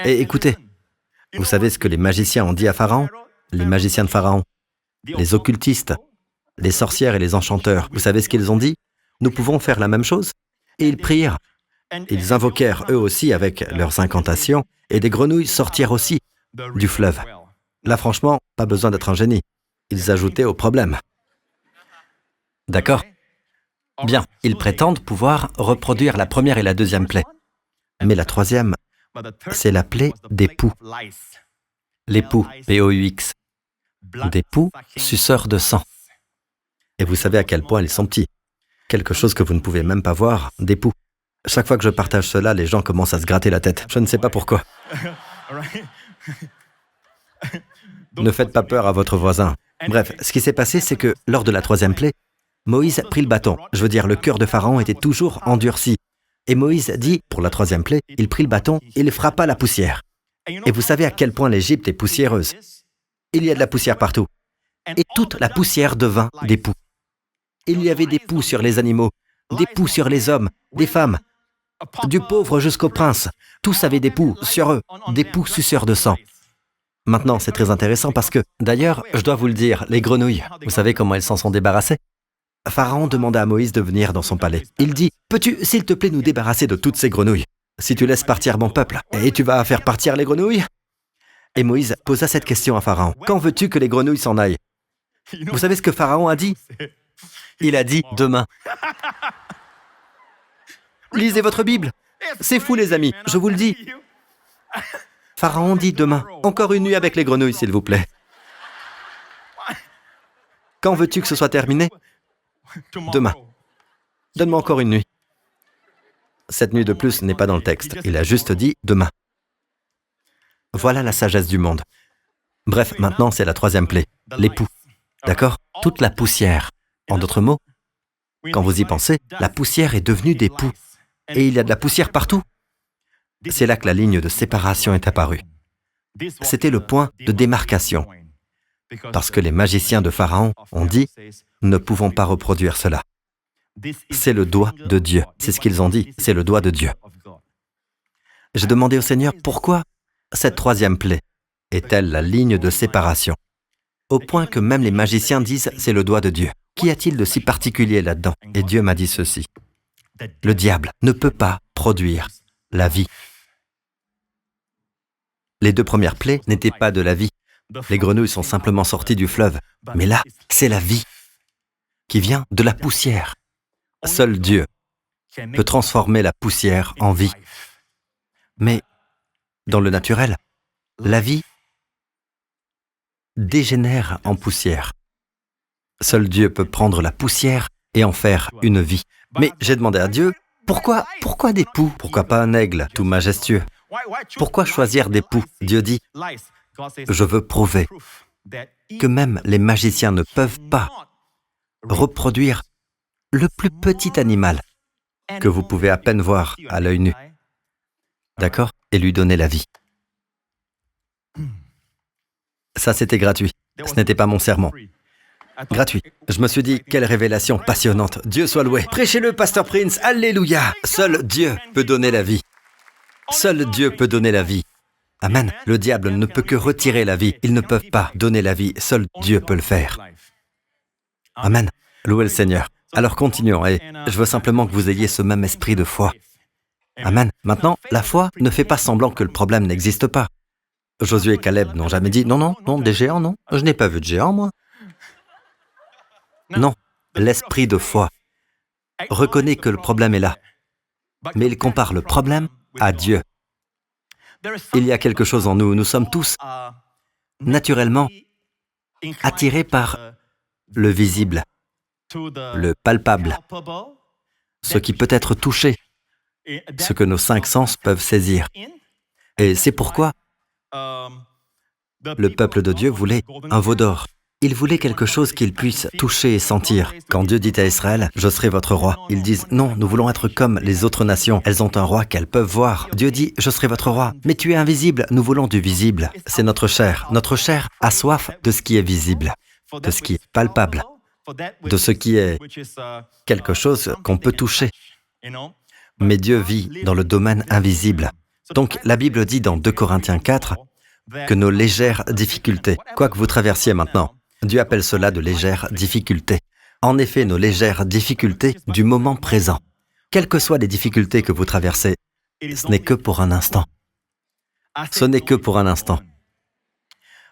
Et écoutez, vous savez ce que les magiciens ont dit à Pharaon? Les magiciens de Pharaon, les occultistes, les sorcières et les enchanteurs, vous savez ce qu'ils ont dit? Nous pouvons faire la même chose? Et ils prirent. Ils invoquèrent eux aussi avec leurs incantations, et des grenouilles sortirent aussi du fleuve. Là, franchement, pas besoin d'être un génie. Ils ajoutaient au problème. D'accord? Bien, ils prétendent pouvoir reproduire la première et la deuxième plaie. Mais la troisième, c'est la plaie des poux. Les poux, P-O-U-X. Des poux suceurs de sang. Et vous savez à quel point ils sont petits. Quelque chose que vous ne pouvez même pas voir, des poux. Chaque fois que je partage cela, les gens commencent à se gratter la tête. Je ne sais pas pourquoi. Ne faites pas peur à votre voisin. Bref, ce qui s'est passé, c'est que lors de la troisième plaie, Moïse prit le bâton. Je veux dire, le cœur de Pharaon était toujours endurci. Et Moïse dit, pour la troisième plaie, il prit le bâton, il frappa la poussière. Et vous savez à quel point l'Égypte est poussiéreuse. Il y a de la poussière partout. Et toute la poussière devint des poux. Il y avait des poux sur les animaux, des poux sur les hommes, des femmes, du pauvre jusqu'au prince. Tous avaient des poux sur eux, des poux suceurs de sang. Maintenant, c'est très intéressant parce que, d'ailleurs, je dois vous le dire, les grenouilles, vous savez comment elles s'en sont débarrassées? Pharaon demanda à Moïse de venir dans son palais. Il dit, « Peux-tu, s'il te plaît, nous débarrasser de toutes ces grenouilles ?» si tu laisses partir mon peuple, et tu vas faire partir les grenouilles ?» Et Moïse posa cette question à Pharaon. « Quand veux-tu que les grenouilles s'en aillent ?» Vous savez ce que Pharaon a dit? Il a dit « demain ». Lisez votre Bible. C'est fou, les amis, je vous le dis. Pharaon dit « demain ». Encore une nuit avec les grenouilles, s'il vous plaît. Quand veux-tu que ce soit terminé? Demain. Donne-moi encore une nuit. Cette nuit de plus n'est pas dans le texte. Il a juste dit « demain ». Voilà la sagesse du monde. Bref, maintenant c'est la troisième plaie, l'époux. D'accord? Toute la poussière. En d'autres mots, quand vous y pensez, la poussière est devenue des poux. Et il y a de la poussière partout. C'est là que la ligne de séparation est apparue. C'était le point de démarcation. Parce que les magiciens de Pharaon ont dit « ne pouvons pas reproduire cela ». C'est le doigt de Dieu. C'est ce qu'ils ont dit, c'est le doigt de Dieu. J'ai demandé au Seigneur pourquoi cette troisième plaie est-elle la ligne de séparation? Au point que même les magiciens disent « c'est le doigt de Dieu ». Qu'y a-t-il de si particulier là-dedans? Et Dieu m'a dit ceci. Le diable ne peut pas produire la vie. Les deux premières plaies n'étaient pas de la vie. Les grenouilles sont simplement sorties du fleuve. Mais là, c'est la vie qui vient de la poussière. Seul Dieu peut transformer la poussière en vie. Mais dans le naturel, la vie dégénère en poussière. Seul Dieu peut prendre la poussière et en faire une vie. Mais j'ai demandé à Dieu, pourquoi des poux? Pourquoi pas un aigle tout majestueux? Pourquoi choisir des poux? Dieu dit, je veux prouver que même les magiciens ne peuvent pas reproduire le plus petit animal que vous pouvez à peine voir à l'œil nu. D'accord? Et lui donner la vie. Ça, c'était gratuit. Ce n'était pas mon sermon. Gratuit. Je me suis dit, quelle révélation passionnante. Dieu soit loué. Prêchez-le, Pasteur Prince. Alléluia. Seul Dieu peut donner la vie. Seul Dieu peut donner la vie. Amen. Le diable ne peut que retirer la vie. Ils ne peuvent pas donner la vie. Seul Dieu peut le faire. Amen. Louez le Seigneur. Alors continuons, et je veux simplement que vous ayez ce même esprit de foi. Amen. Maintenant, la foi ne fait pas semblant que le problème n'existe pas. Josué et Caleb n'ont jamais dit « Non, des géants, non. Je n'ai pas vu de géants, moi. » Non, l'esprit de foi reconnaît que le problème est là, mais il compare le problème à Dieu. Il y a quelque chose en nous, nous sommes tous naturellement attirés par le visible, le palpable, ce qui peut être touché, ce que nos cinq sens peuvent saisir. Et c'est pourquoi le peuple de Dieu voulait un veau d'or. Il voulait quelque chose qu'il puisse toucher et sentir. Quand Dieu dit à Israël, « Je serai votre roi », ils disent, « Non, nous voulons être comme les autres nations. Elles ont un roi qu'elles peuvent voir. » Dieu dit, « Je serai votre roi. » Mais tu es invisible, nous voulons du visible. C'est notre chair. Notre chair a soif de ce qui est visible, de ce qui est palpable, de ce qui est quelque chose qu'on peut toucher. Mais Dieu vit dans le domaine invisible. Donc la Bible dit dans 2 Corinthiens 4 que nos légères difficultés, quoi que vous traversiez maintenant, Dieu appelle cela de légères difficultés. En effet, nos légères difficultés du moment présent, quelles que soient les difficultés que vous traversez, ce n'est que pour un instant. Ce n'est que pour un instant.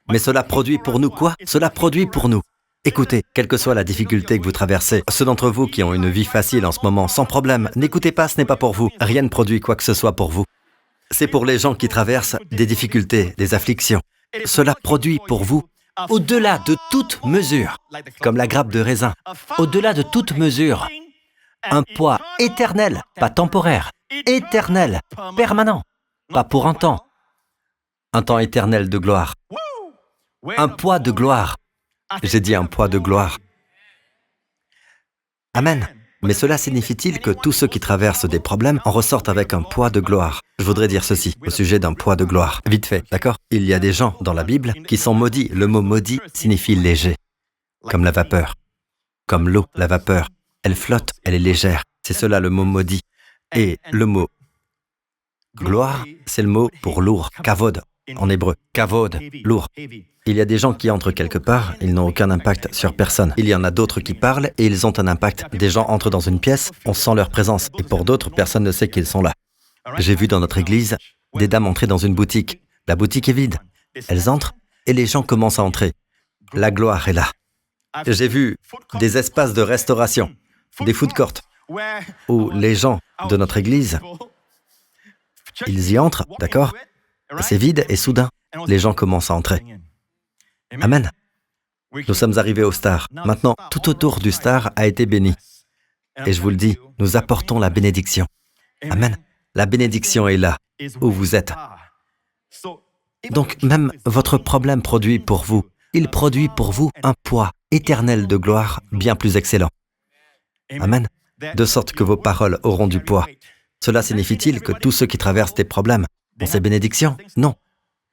Mais cela produit pour nous quoi? Cela produit pour nous. Écoutez, quelle que soit la difficulté que vous traversez, ceux d'entre vous qui ont une vie facile en ce moment, sans problème, n'écoutez pas, ce n'est pas pour vous. Rien ne produit quoi que ce soit pour vous. C'est pour les gens qui traversent des difficultés, des afflictions. Cela produit pour vous au-delà de toute mesure, comme la grappe de raisin, au-delà de toute mesure, un poids éternel, pas temporaire, éternel, permanent, pas pour un temps éternel de gloire, un poids de gloire. J'ai dit un poids de gloire. Amen. Mais cela signifie-t-il que tous ceux qui traversent des problèmes en ressortent avec un poids de gloire? Je voudrais dire ceci au sujet d'un poids de gloire. Vite fait, d'accord? Il y a des gens dans la Bible qui sont maudits. Le mot maudit signifie léger, comme la vapeur, comme l'eau, la vapeur. Elle flotte, elle est légère. C'est cela le mot maudit. Et le mot gloire, c'est le mot pour lourd, kavod en hébreu. Kavod, lourd. Il y a des gens qui entrent quelque part, ils n'ont aucun impact sur personne. Il y en a d'autres qui parlent et ils ont un impact. Des gens entrent dans une pièce, on sent leur présence. Et pour d'autres, personne ne sait qu'ils sont là. J'ai vu dans notre église des dames entrer dans une boutique. La boutique est vide. Elles entrent et les gens commencent à entrer. La gloire est là. J'ai vu des espaces de restauration, des food courts, où les gens de notre église, ils y entrent, d'accord? C'est vide et soudain, les gens commencent à entrer. Amen. Nous sommes arrivés au Star. Maintenant, tout autour du Star a été béni. Et je vous le dis, nous apportons la bénédiction. Amen. La bénédiction est là, où vous êtes. Donc, même votre problème produit pour vous, il produit pour vous un poids éternel de gloire bien plus excellent. Amen. De sorte que vos paroles auront du poids. Cela signifie-t-il que tous ceux qui traversent des problèmes ont ces bénédictions? Non.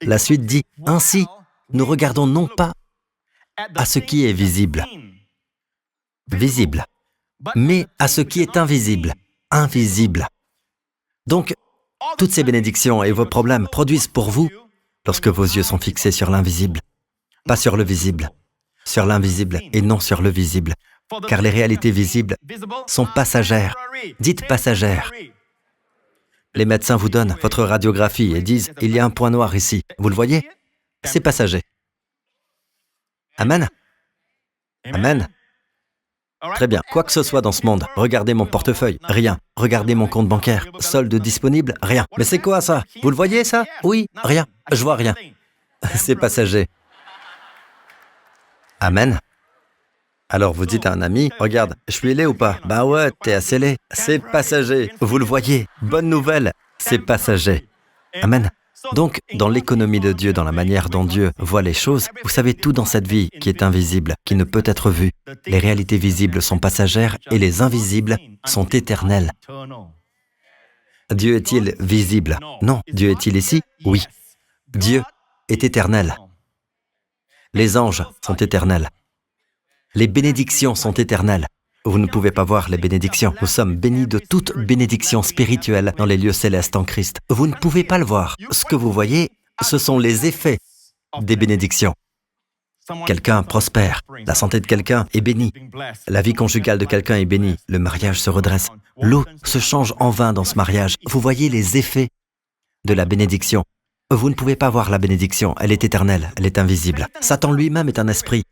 La suite dit, « Ainsi, nous regardons non pas à ce qui est visible, mais à ce qui est invisible, invisible. » Donc, toutes ces bénédictions et vos problèmes produisent pour vous lorsque vos yeux sont fixés sur l'invisible, pas sur le visible, sur l'invisible et non sur le visible, car les réalités visibles sont passagères. Dites passagères. Les médecins vous donnent votre radiographie et disent « il y a un point noir ici ». Vous le voyez? C'est passager. Amen. Amen. Très bien. Quoi que ce soit dans ce monde, regardez mon portefeuille, rien. Regardez mon compte bancaire, solde disponible, rien. Mais c'est quoi ça? Vous le voyez ça? Oui, rien. Je vois rien. C'est passager. Amen. Alors vous dites à un ami, regarde, je suis laid ou pas? Ben ouais, t'es assez laid. C'est passager. Vous le voyez, bonne nouvelle, c'est passager. Amen. Donc, dans l'économie de Dieu, dans la manière dont Dieu voit les choses, vous savez tout dans cette vie qui est invisible, qui ne peut être vue. Les réalités visibles sont passagères et les invisibles sont éternelles. Dieu est-il visible? Non. Dieu est-il ici? Oui. Dieu est éternel. Les anges sont éternels. Les bénédictions sont éternelles. Vous ne pouvez pas voir les bénédictions. Nous sommes bénis de toute bénédiction spirituelle dans les lieux célestes en Christ. Vous ne pouvez pas le voir. Ce que vous voyez, ce sont les effets des bénédictions. Quelqu'un prospère, la santé de quelqu'un est bénie, la vie conjugale de quelqu'un est bénie, le mariage se redresse, l'eau se change en vin dans ce mariage. Vous voyez les effets de la bénédiction. Vous ne pouvez pas voir la bénédiction, elle est éternelle, elle est invisible. Satan lui-même est un esprit.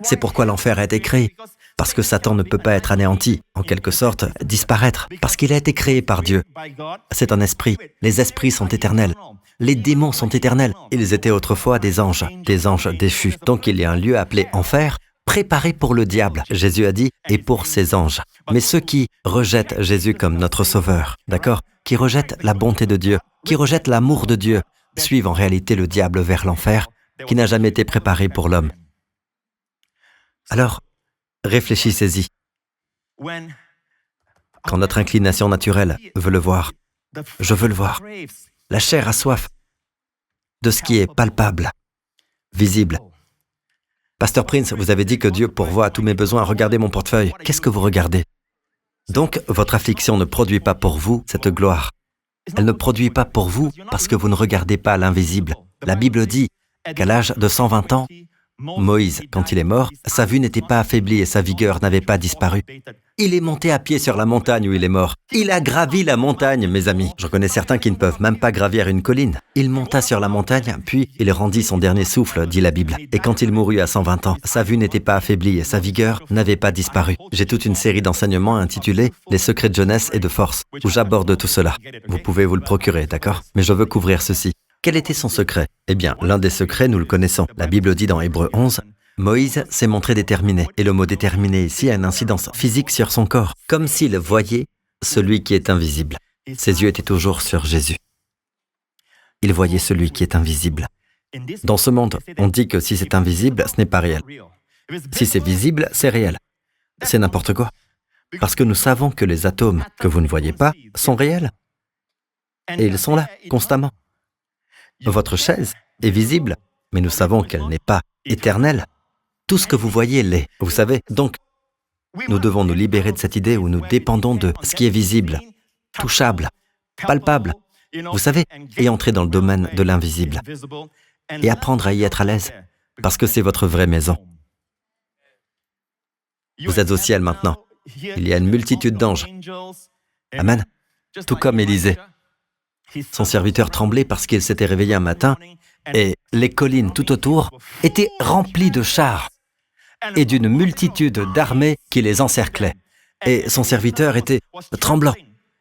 C'est pourquoi l'enfer a été créé, parce que Satan ne peut pas être anéanti, en quelque sorte, disparaître, parce qu'il a été créé par Dieu. C'est un esprit. Les esprits sont éternels. Les démons sont éternels. Ils étaient autrefois des anges déchus. Donc il y a un lieu appelé enfer, préparé pour le diable, Jésus a dit, et pour ses anges. Mais ceux qui rejettent Jésus comme notre sauveur, d'accord, qui rejettent la bonté de Dieu, qui rejettent l'amour de Dieu, suivent en réalité le diable vers l'enfer, qui n'a jamais été préparé pour l'homme. Alors, réfléchissez-y. Quand notre inclination naturelle veut le voir, je veux le voir. La chair a soif de ce qui est palpable, visible. Pasteur Prince, vous avez dit que Dieu pourvoit à tous mes besoins. Regardez mon portefeuille. Qu'est-ce que vous regardez? Donc, votre affliction ne produit pas pour vous cette gloire. Elle ne produit pas pour vous parce que vous ne regardez pas l'invisible. La Bible dit qu'à l'âge de 120 ans, Moïse, quand il est mort, sa vue n'était pas affaiblie et sa vigueur n'avait pas disparu. Il est monté à pied sur la montagne où il est mort. Il a gravi la montagne, mes amis. Je connais certains qui ne peuvent même pas gravir une colline. Il monta sur la montagne, puis il rendit son dernier souffle, dit la Bible. Et quand il mourut à 120 ans, sa vue n'était pas affaiblie et sa vigueur n'avait pas disparu. J'ai toute une série d'enseignements intitulés « Les secrets de jeunesse et de force » où j'aborde tout cela. Vous pouvez vous le procurer, d'accord? Mais je veux couvrir ceci. Quel était son secret? Eh bien, l'un des secrets, nous le connaissons. La Bible dit dans Hébreux 11, « Moïse s'est montré déterminé. » Et le mot « déterminé » ici a une incidence physique sur son corps, comme s'il voyait celui qui est invisible. Ses yeux étaient toujours sur Jésus. Il voyait celui qui est invisible. Dans ce monde, on dit que si c'est invisible, ce n'est pas réel. Si c'est visible, c'est réel. C'est n'importe quoi. Parce que nous savons que les atomes que vous ne voyez pas sont réels. Et ils sont là, constamment. Votre chaise est visible, mais nous savons qu'elle n'est pas éternelle. Tout ce que vous voyez l'est, vous savez. Donc, nous devons nous libérer de cette idée où nous dépendons de ce qui est visible, touchable, palpable, vous savez, et entrer dans le domaine de l'invisible et apprendre à y être à l'aise, parce que c'est votre vraie maison. Vous êtes au ciel maintenant. Il y a une multitude d'anges. Amen. Tout comme Élisée. Son serviteur tremblait parce qu'il s'était réveillé un matin et les collines tout autour étaient remplies de chars et d'une multitude d'armées qui les encerclaient. Et son serviteur était tremblant,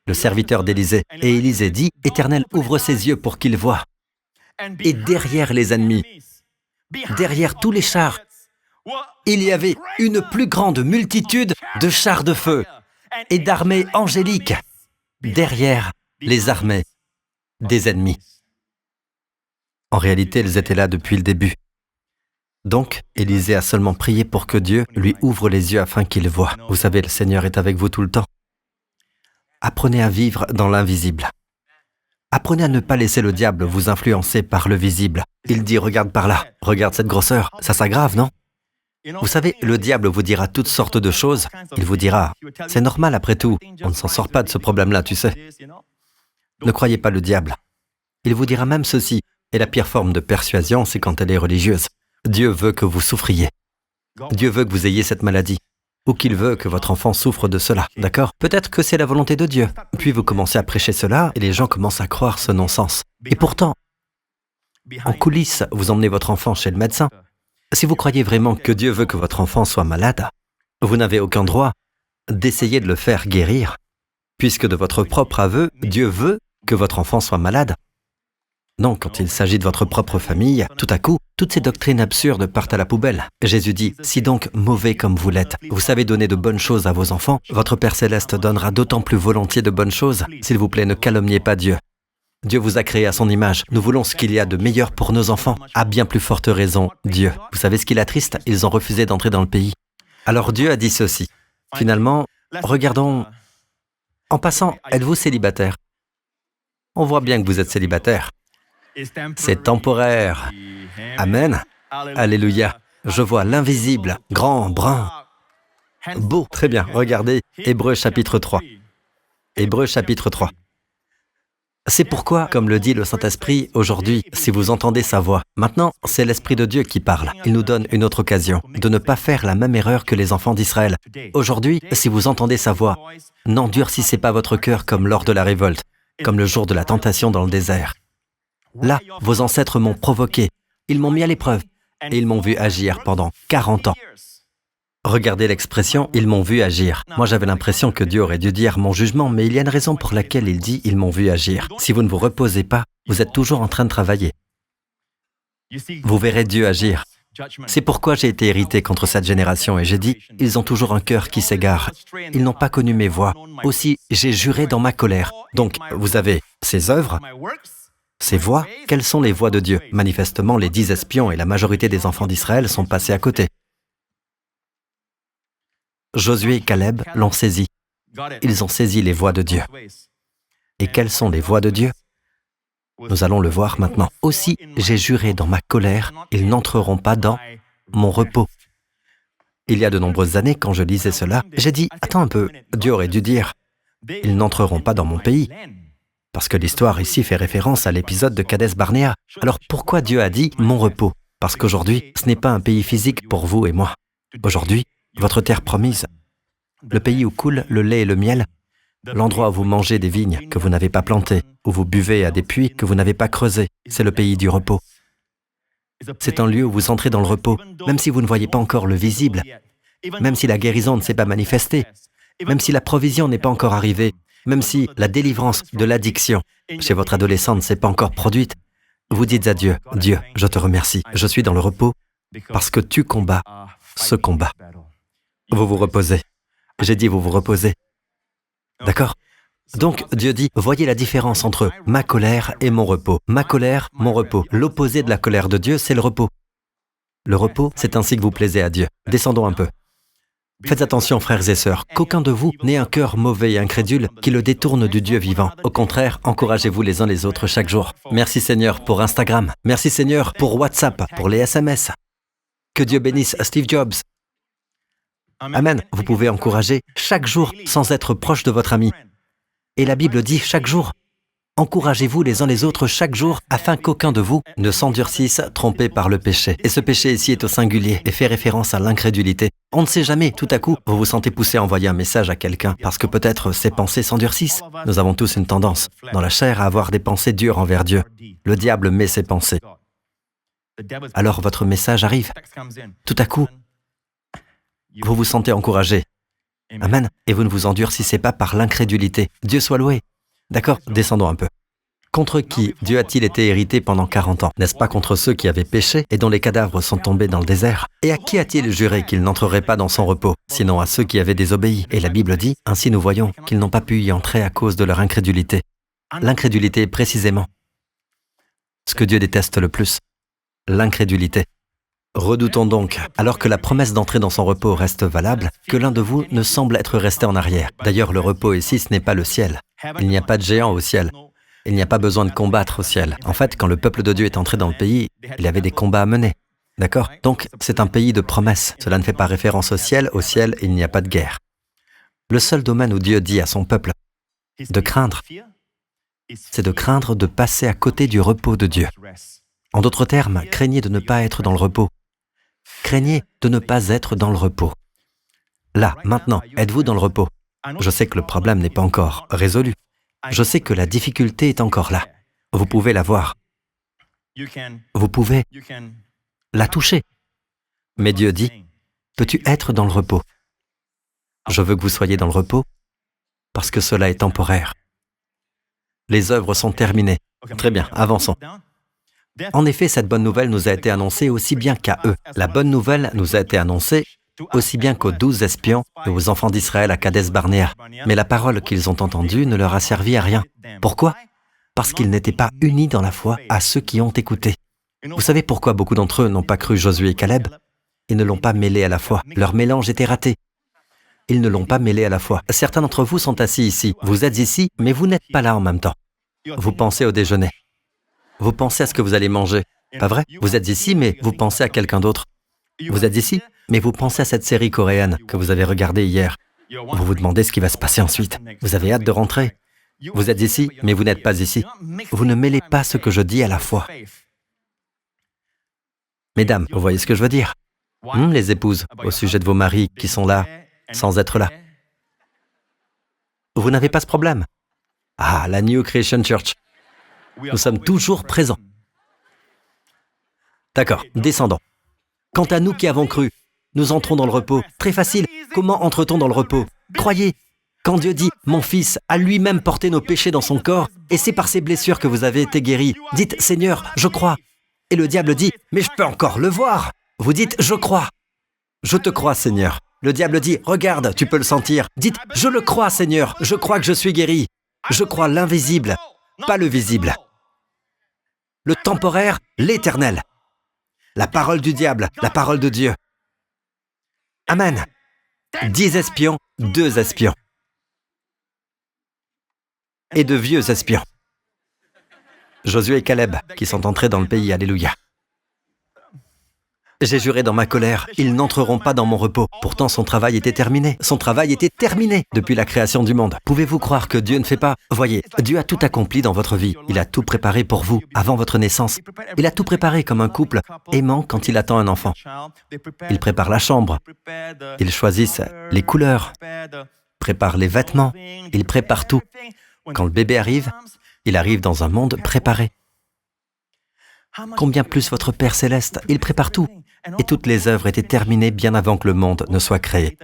le serviteur d'Élisée. Et Élisée dit, « Éternel, ouvre ses yeux pour qu'il voie. » Et derrière les ennemis, derrière tous les chars, il y avait une plus grande multitude de chars de feu et d'armées angéliques derrière les armées des ennemis. En réalité, elles étaient là depuis le début. Donc, Élisée a seulement prié pour que Dieu lui ouvre les yeux afin qu'il voie. Vous savez, le Seigneur est avec vous tout le temps. Apprenez à vivre dans l'invisible. Apprenez à ne pas laisser le diable vous influencer par le visible. Il dit, regarde par là, regarde cette grosseur, ça s'aggrave, non? Vous savez, le diable vous dira toutes sortes de choses. Il vous dira, c'est normal après tout, on ne s'en sort pas de ce problème-là, tu sais. Ne croyez pas le diable. Il vous dira même ceci, et la pire forme de persuasion, c'est quand elle est religieuse. Dieu veut que vous souffriez. Dieu veut que vous ayez cette maladie. Ou qu'il veut que votre enfant souffre de cela, d'accord? Peut-être que c'est la volonté de Dieu. Puis vous commencez à prêcher cela, et les gens commencent à croire ce non-sens. Et pourtant, en coulisses, vous emmenez votre enfant chez le médecin. Si vous croyez vraiment que Dieu veut que votre enfant soit malade, vous n'avez aucun droit d'essayer de le faire guérir, puisque de votre propre aveu, Dieu veut que votre enfant soit malade. Non, quand il s'agit de votre propre famille, tout à coup, toutes ces doctrines absurdes partent à la poubelle. Jésus dit, « Si donc, mauvais comme vous l'êtes, vous savez donner de bonnes choses à vos enfants, votre Père Céleste donnera d'autant plus volontiers de bonnes choses. S'il vous plaît, ne calomniez pas Dieu. Dieu vous a créé à son image. Nous voulons ce qu'il y a de meilleur pour nos enfants. À bien plus forte raison, Dieu. Vous savez ce qui l'attriste? Ils ont refusé d'entrer dans le pays. Alors Dieu a dit ceci. Finalement, regardons... En passant, êtes-vous célibataire? On voit bien que vous êtes célibataire. C'est temporaire. Amen. Alléluia. Je vois l'invisible, grand, brun, beau. Très bien, regardez, Hébreux chapitre 3. Hébreux chapitre 3. C'est pourquoi, comme le dit le Saint-Esprit, aujourd'hui, si vous entendez sa voix, maintenant, c'est l'Esprit de Dieu qui parle. Il nous donne une autre occasion de ne pas faire la même erreur que les enfants d'Israël. Aujourd'hui, si vous entendez sa voix, n'endurcissez pas votre cœur comme lors de la révolte, comme le jour de la tentation dans le désert. Là, vos ancêtres m'ont provoqué, ils m'ont mis à l'épreuve, et ils m'ont vu agir pendant 40 ans. Regardez l'expression « ils m'ont vu agir ». Moi, j'avais l'impression que Dieu aurait dû dire mon jugement, mais il y a une raison pour laquelle il dit « ils m'ont vu agir ». Si vous ne vous reposez pas, vous êtes toujours en train de travailler. Vous verrez Dieu agir. C'est pourquoi j'ai été irrité contre cette génération et j'ai dit « ils ont toujours un cœur qui s'égare. Ils n'ont pas connu mes voies. Aussi, j'ai juré dans ma colère. » Donc, vous avez ces œuvres, ces voix, quelles sont les voix de Dieu? Manifestement, les 10 espions et la majorité des enfants d'Israël sont passés à côté. Josué et Caleb l'ont saisi. Ils ont saisi les voix de Dieu. Et quelles sont les voix de Dieu? Nous allons le voir maintenant. Aussi, j'ai juré dans ma colère, ils n'entreront pas dans mon repos. Il y a de nombreuses années, quand je lisais cela, j'ai dit, attends un peu, Dieu aurait dû dire, ils n'entreront pas dans mon pays. Parce que l'histoire ici fait référence à l'épisode de Kadès-Barnéa. Alors pourquoi Dieu a dit « mon repos » ? Parce qu'aujourd'hui, ce n'est pas un pays physique pour vous et moi. Aujourd'hui, votre terre promise, le pays où coule le lait et le miel, l'endroit où vous mangez des vignes que vous n'avez pas plantées, où vous buvez à des puits que vous n'avez pas creusés, c'est le pays du repos. C'est un lieu où vous entrez dans le repos, même si vous ne voyez pas encore le visible, même si la guérison ne s'est pas manifestée, même si la provision n'est pas encore arrivée, même si la délivrance de l'addiction chez votre adolescent ne s'est pas encore produite, vous dites à Dieu, « Dieu, je te remercie, je suis dans le repos parce que tu combats ce combat. » Vous vous reposez. J'ai dit, vous vous reposez. D'accord? Donc, Dieu dit, voyez la différence entre ma colère et mon repos. Ma colère, mon repos. L'opposé de la colère de Dieu, c'est le repos. Le repos, c'est ainsi que vous plaisez à Dieu. Descendons un peu. Faites attention, frères et sœurs, qu'aucun de vous n'ait un cœur mauvais et incrédule qui le détourne du Dieu vivant. Au contraire, encouragez-vous les uns les autres chaque jour. Merci Seigneur pour Instagram. Merci Seigneur pour WhatsApp, pour les SMS. Que Dieu bénisse Steve Jobs. Amen. Vous pouvez encourager chaque jour sans être proche de votre ami. Et la Bible dit chaque jour. Encouragez-vous les uns les autres chaque jour afin qu'aucun de vous ne s'endurcisse trompé par le péché. Et ce péché ici est au singulier et fait référence à l'incrédulité. On ne sait jamais, tout à coup, vous vous sentez poussé à envoyer un message à quelqu'un parce que peut-être ses pensées s'endurcissent. Nous avons tous une tendance, dans la chair, à avoir des pensées dures envers Dieu. Le diable met ses pensées. Alors votre message arrive. Tout à coup, vous vous sentez encouragé. Amen. Et vous ne vous endurcissez pas par l'incrédulité. Dieu soit loué. D'accord, descendons un peu. Contre qui Dieu a-t-il été irrité pendant 40 ans? N'est-ce pas contre ceux qui avaient péché et dont les cadavres sont tombés dans le désert? Et à qui a-t-il juré qu'il n'entrerait pas dans son repos, sinon à ceux qui avaient désobéi? Et la Bible dit, ainsi nous voyons qu'ils n'ont pas pu y entrer à cause de leur incrédulité. L'incrédulité est précisément ce que Dieu déteste le plus. L'incrédulité. Redoutons donc, alors que la promesse d'entrer dans son repos reste valable, que l'un de vous ne semble être resté en arrière. D'ailleurs, le repos ici, ce n'est pas le ciel. Il n'y a pas de géant au ciel. Il n'y a pas besoin de combattre au ciel. En fait, quand le peuple de Dieu est entré dans le pays, il y avait des combats à mener. D'accord? Donc, c'est un pays de promesses. Cela ne fait pas référence au ciel, il n'y a pas de guerre. Le seul domaine où Dieu dit à son peuple de craindre, c'est de craindre de passer à côté du repos de Dieu. En d'autres termes, craignez de ne pas être dans le repos. Craignez de ne pas être dans le repos. Là, maintenant, êtes-vous dans le repos? Je sais que le problème n'est pas encore résolu. Je sais que la difficulté est encore là. Vous pouvez la voir. Vous pouvez la toucher. Mais Dieu dit, peux-tu être dans le repos? Je veux que vous soyez dans le repos parce que cela est temporaire. Les œuvres sont terminées. Très bien, avançons. En effet, cette bonne nouvelle nous a été annoncée aussi bien qu'à eux. La bonne nouvelle nous a été annoncée aussi bien qu'aux 12 espions et aux enfants d'Israël à Kadès Barnéa. Mais la parole qu'ils ont entendue ne leur a servi à rien. Pourquoi? Parce qu'ils n'étaient pas unis dans la foi à ceux qui ont écouté. Vous savez pourquoi beaucoup d'entre eux n'ont pas cru Josué et Caleb? Ils ne l'ont pas mêlé à la foi. Leur mélange était raté. Ils ne l'ont pas mêlé à la foi. Certains d'entre vous sont assis ici. Vous êtes ici, mais vous n'êtes pas là en même temps. Vous pensez au déjeuner. Vous pensez à ce que vous allez manger. Pas vrai? Vous êtes ici, mais vous pensez à quelqu'un d'autre. Vous êtes ici, mais vous pensez à cette série coréenne que vous avez regardée hier. Vous vous demandez ce qui va se passer ensuite. Vous avez hâte de rentrer. Vous êtes ici, mais vous n'êtes pas ici. Vous ne mêlez pas ce que je dis à la foi. Mesdames, vous voyez ce que je veux dire? Les épouses, au sujet de vos maris qui sont là, sans être là. Vous n'avez pas ce problème. Ah, la New Creation Church. Nous sommes toujours présents. D'accord, descendons. Quant à nous qui avons cru, nous entrons dans le repos. Très facile. Comment entre-t-on dans le repos? Croyez. Quand Dieu dit « Mon fils a lui-même porté nos péchés dans son corps, et c'est par ses blessures que vous avez été guéris. » Dites « Seigneur, je crois. » Et le diable dit « Mais je peux encore le voir. » Vous dites « Je crois. » Je te crois, Seigneur. Le diable dit « Regarde, tu peux le sentir. » Dites « Je le crois, Seigneur. Je crois que je suis guéri. Je crois l'invisible, pas le visible. Le temporaire, l'éternel. La parole du diable, la parole de Dieu. Amen. 10 espions, 2 espions. Et de vieux espions. Josué et Caleb, qui sont entrés dans le pays, alléluia. J'ai juré dans ma colère, ils n'entreront pas dans mon repos. Pourtant, son travail était terminé. Son travail était terminé depuis la création du monde. Pouvez-vous croire que Dieu ne fait pas? Voyez, Dieu a tout accompli dans votre vie. Il a tout préparé pour vous, avant votre naissance. Il a tout préparé comme un couple aimant quand il attend un enfant. Il prépare la chambre. Il choisit les couleurs. Prépare les vêtements. Il prépare tout. Quand le bébé arrive, il arrive dans un monde préparé. Combien plus votre Père Céleste, il prépare tout. Et toutes les œuvres étaient terminées bien avant que le monde ne soit créé.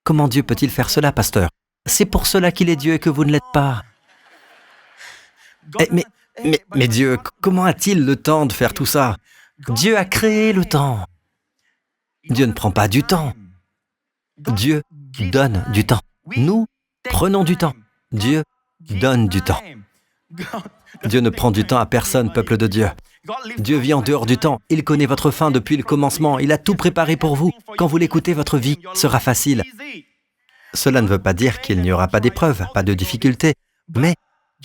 Comment Dieu peut-il faire cela, pasteur? C'est pour cela qu'il est Dieu et que vous ne l'êtes pas. Mais Dieu, comment a-t-il le temps de faire tout ça? Dieu a créé le temps. Dieu ne prend pas du temps. Dieu donne du temps. Nous prenons du temps. Dieu donne du temps. Dieu ne prend du temps à personne, peuple de Dieu. Dieu vit en dehors du temps. Il connaît votre fin depuis le commencement. Il a tout préparé pour vous. Quand vous l'écoutez, votre vie sera facile. Cela ne veut pas dire qu'il n'y aura pas d'épreuves, pas de difficultés. Mais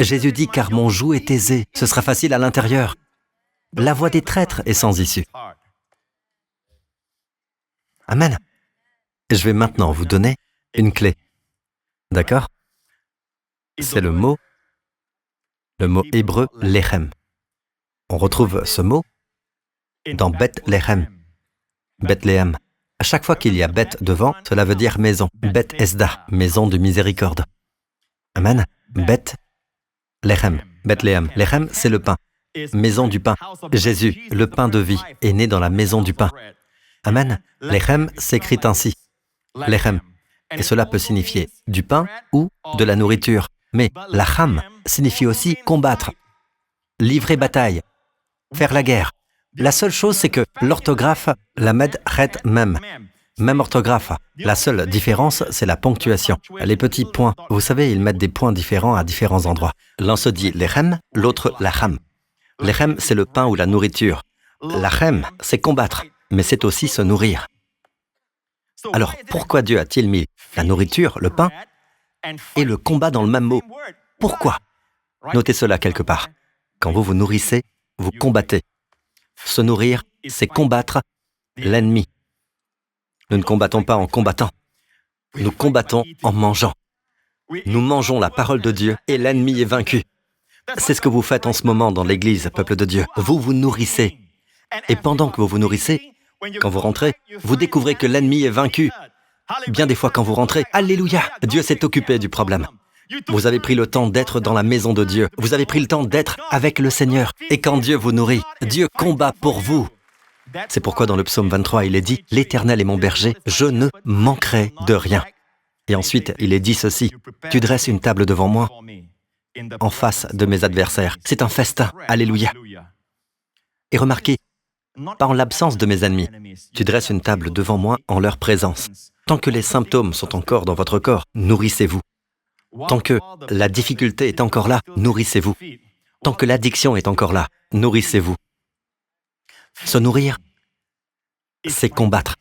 Jésus dit « Car mon joug est aisé, ce sera facile à l'intérieur. » La voie des traîtres est sans issue. Amen. Je vais maintenant vous donner une clé. D'accord? C'est le mot hébreu « lechem ». On retrouve ce mot dans Bethléem. Bethléem. À chaque fois qu'il y a bête devant, cela veut dire maison. Beth Esda, maison de miséricorde. Amen. Beth Lechem. Bethléem. Lechem, c'est le pain. Maison du pain. Jésus, le pain de vie, est né dans la maison du pain. Amen. Lechem s'écrit ainsi. Lechem. Et cela peut signifier du pain ou de la nourriture. Mais lacham signifie aussi combattre, livrer bataille, faire la guerre. La seule chose, c'est que l'orthographe, lamed, chet, même orthographe. La seule différence, c'est la ponctuation. Les petits points. Vous savez, ils mettent des points différents à différents endroits. L'un se dit lechem, l'autre lacham. Lechem, c'est le pain ou la nourriture. Lachem, c'est combattre, mais c'est aussi se nourrir. Alors, pourquoi Dieu a-t-il mis la nourriture, le pain, et le combat dans le même mot? Pourquoi? Notez cela quelque part. Quand vous vous nourrissez, vous combattez. Se nourrir, c'est combattre l'ennemi. Nous ne combattons pas en combattant. Nous combattons en mangeant. Nous mangeons la parole de Dieu et l'ennemi est vaincu. C'est ce que vous faites en ce moment dans l'Église, peuple de Dieu. Vous vous nourrissez. Et pendant que vous vous nourrissez, quand vous rentrez, vous découvrez que l'ennemi est vaincu. Bien des fois quand vous rentrez, alléluia, Dieu s'est occupé du problème. Vous avez pris le temps d'être dans la maison de Dieu. Vous avez pris le temps d'être avec le Seigneur. Et quand Dieu vous nourrit, Dieu combat pour vous. C'est pourquoi dans le psaume 23, il est dit « L'Éternel est mon berger, je ne manquerai de rien ». Et ensuite, il est dit ceci « Tu dresses une table devant moi, en face de mes adversaires. » C'est un festin, alléluia. Et remarquez, pas en l'absence de mes ennemis. Tu dresses une table devant moi en leur présence. Tant que les symptômes sont encore dans votre corps, nourrissez-vous. Tant que la difficulté est encore là, nourrissez-vous. Tant que l'addiction est encore là, nourrissez-vous. Se nourrir, c'est combattre.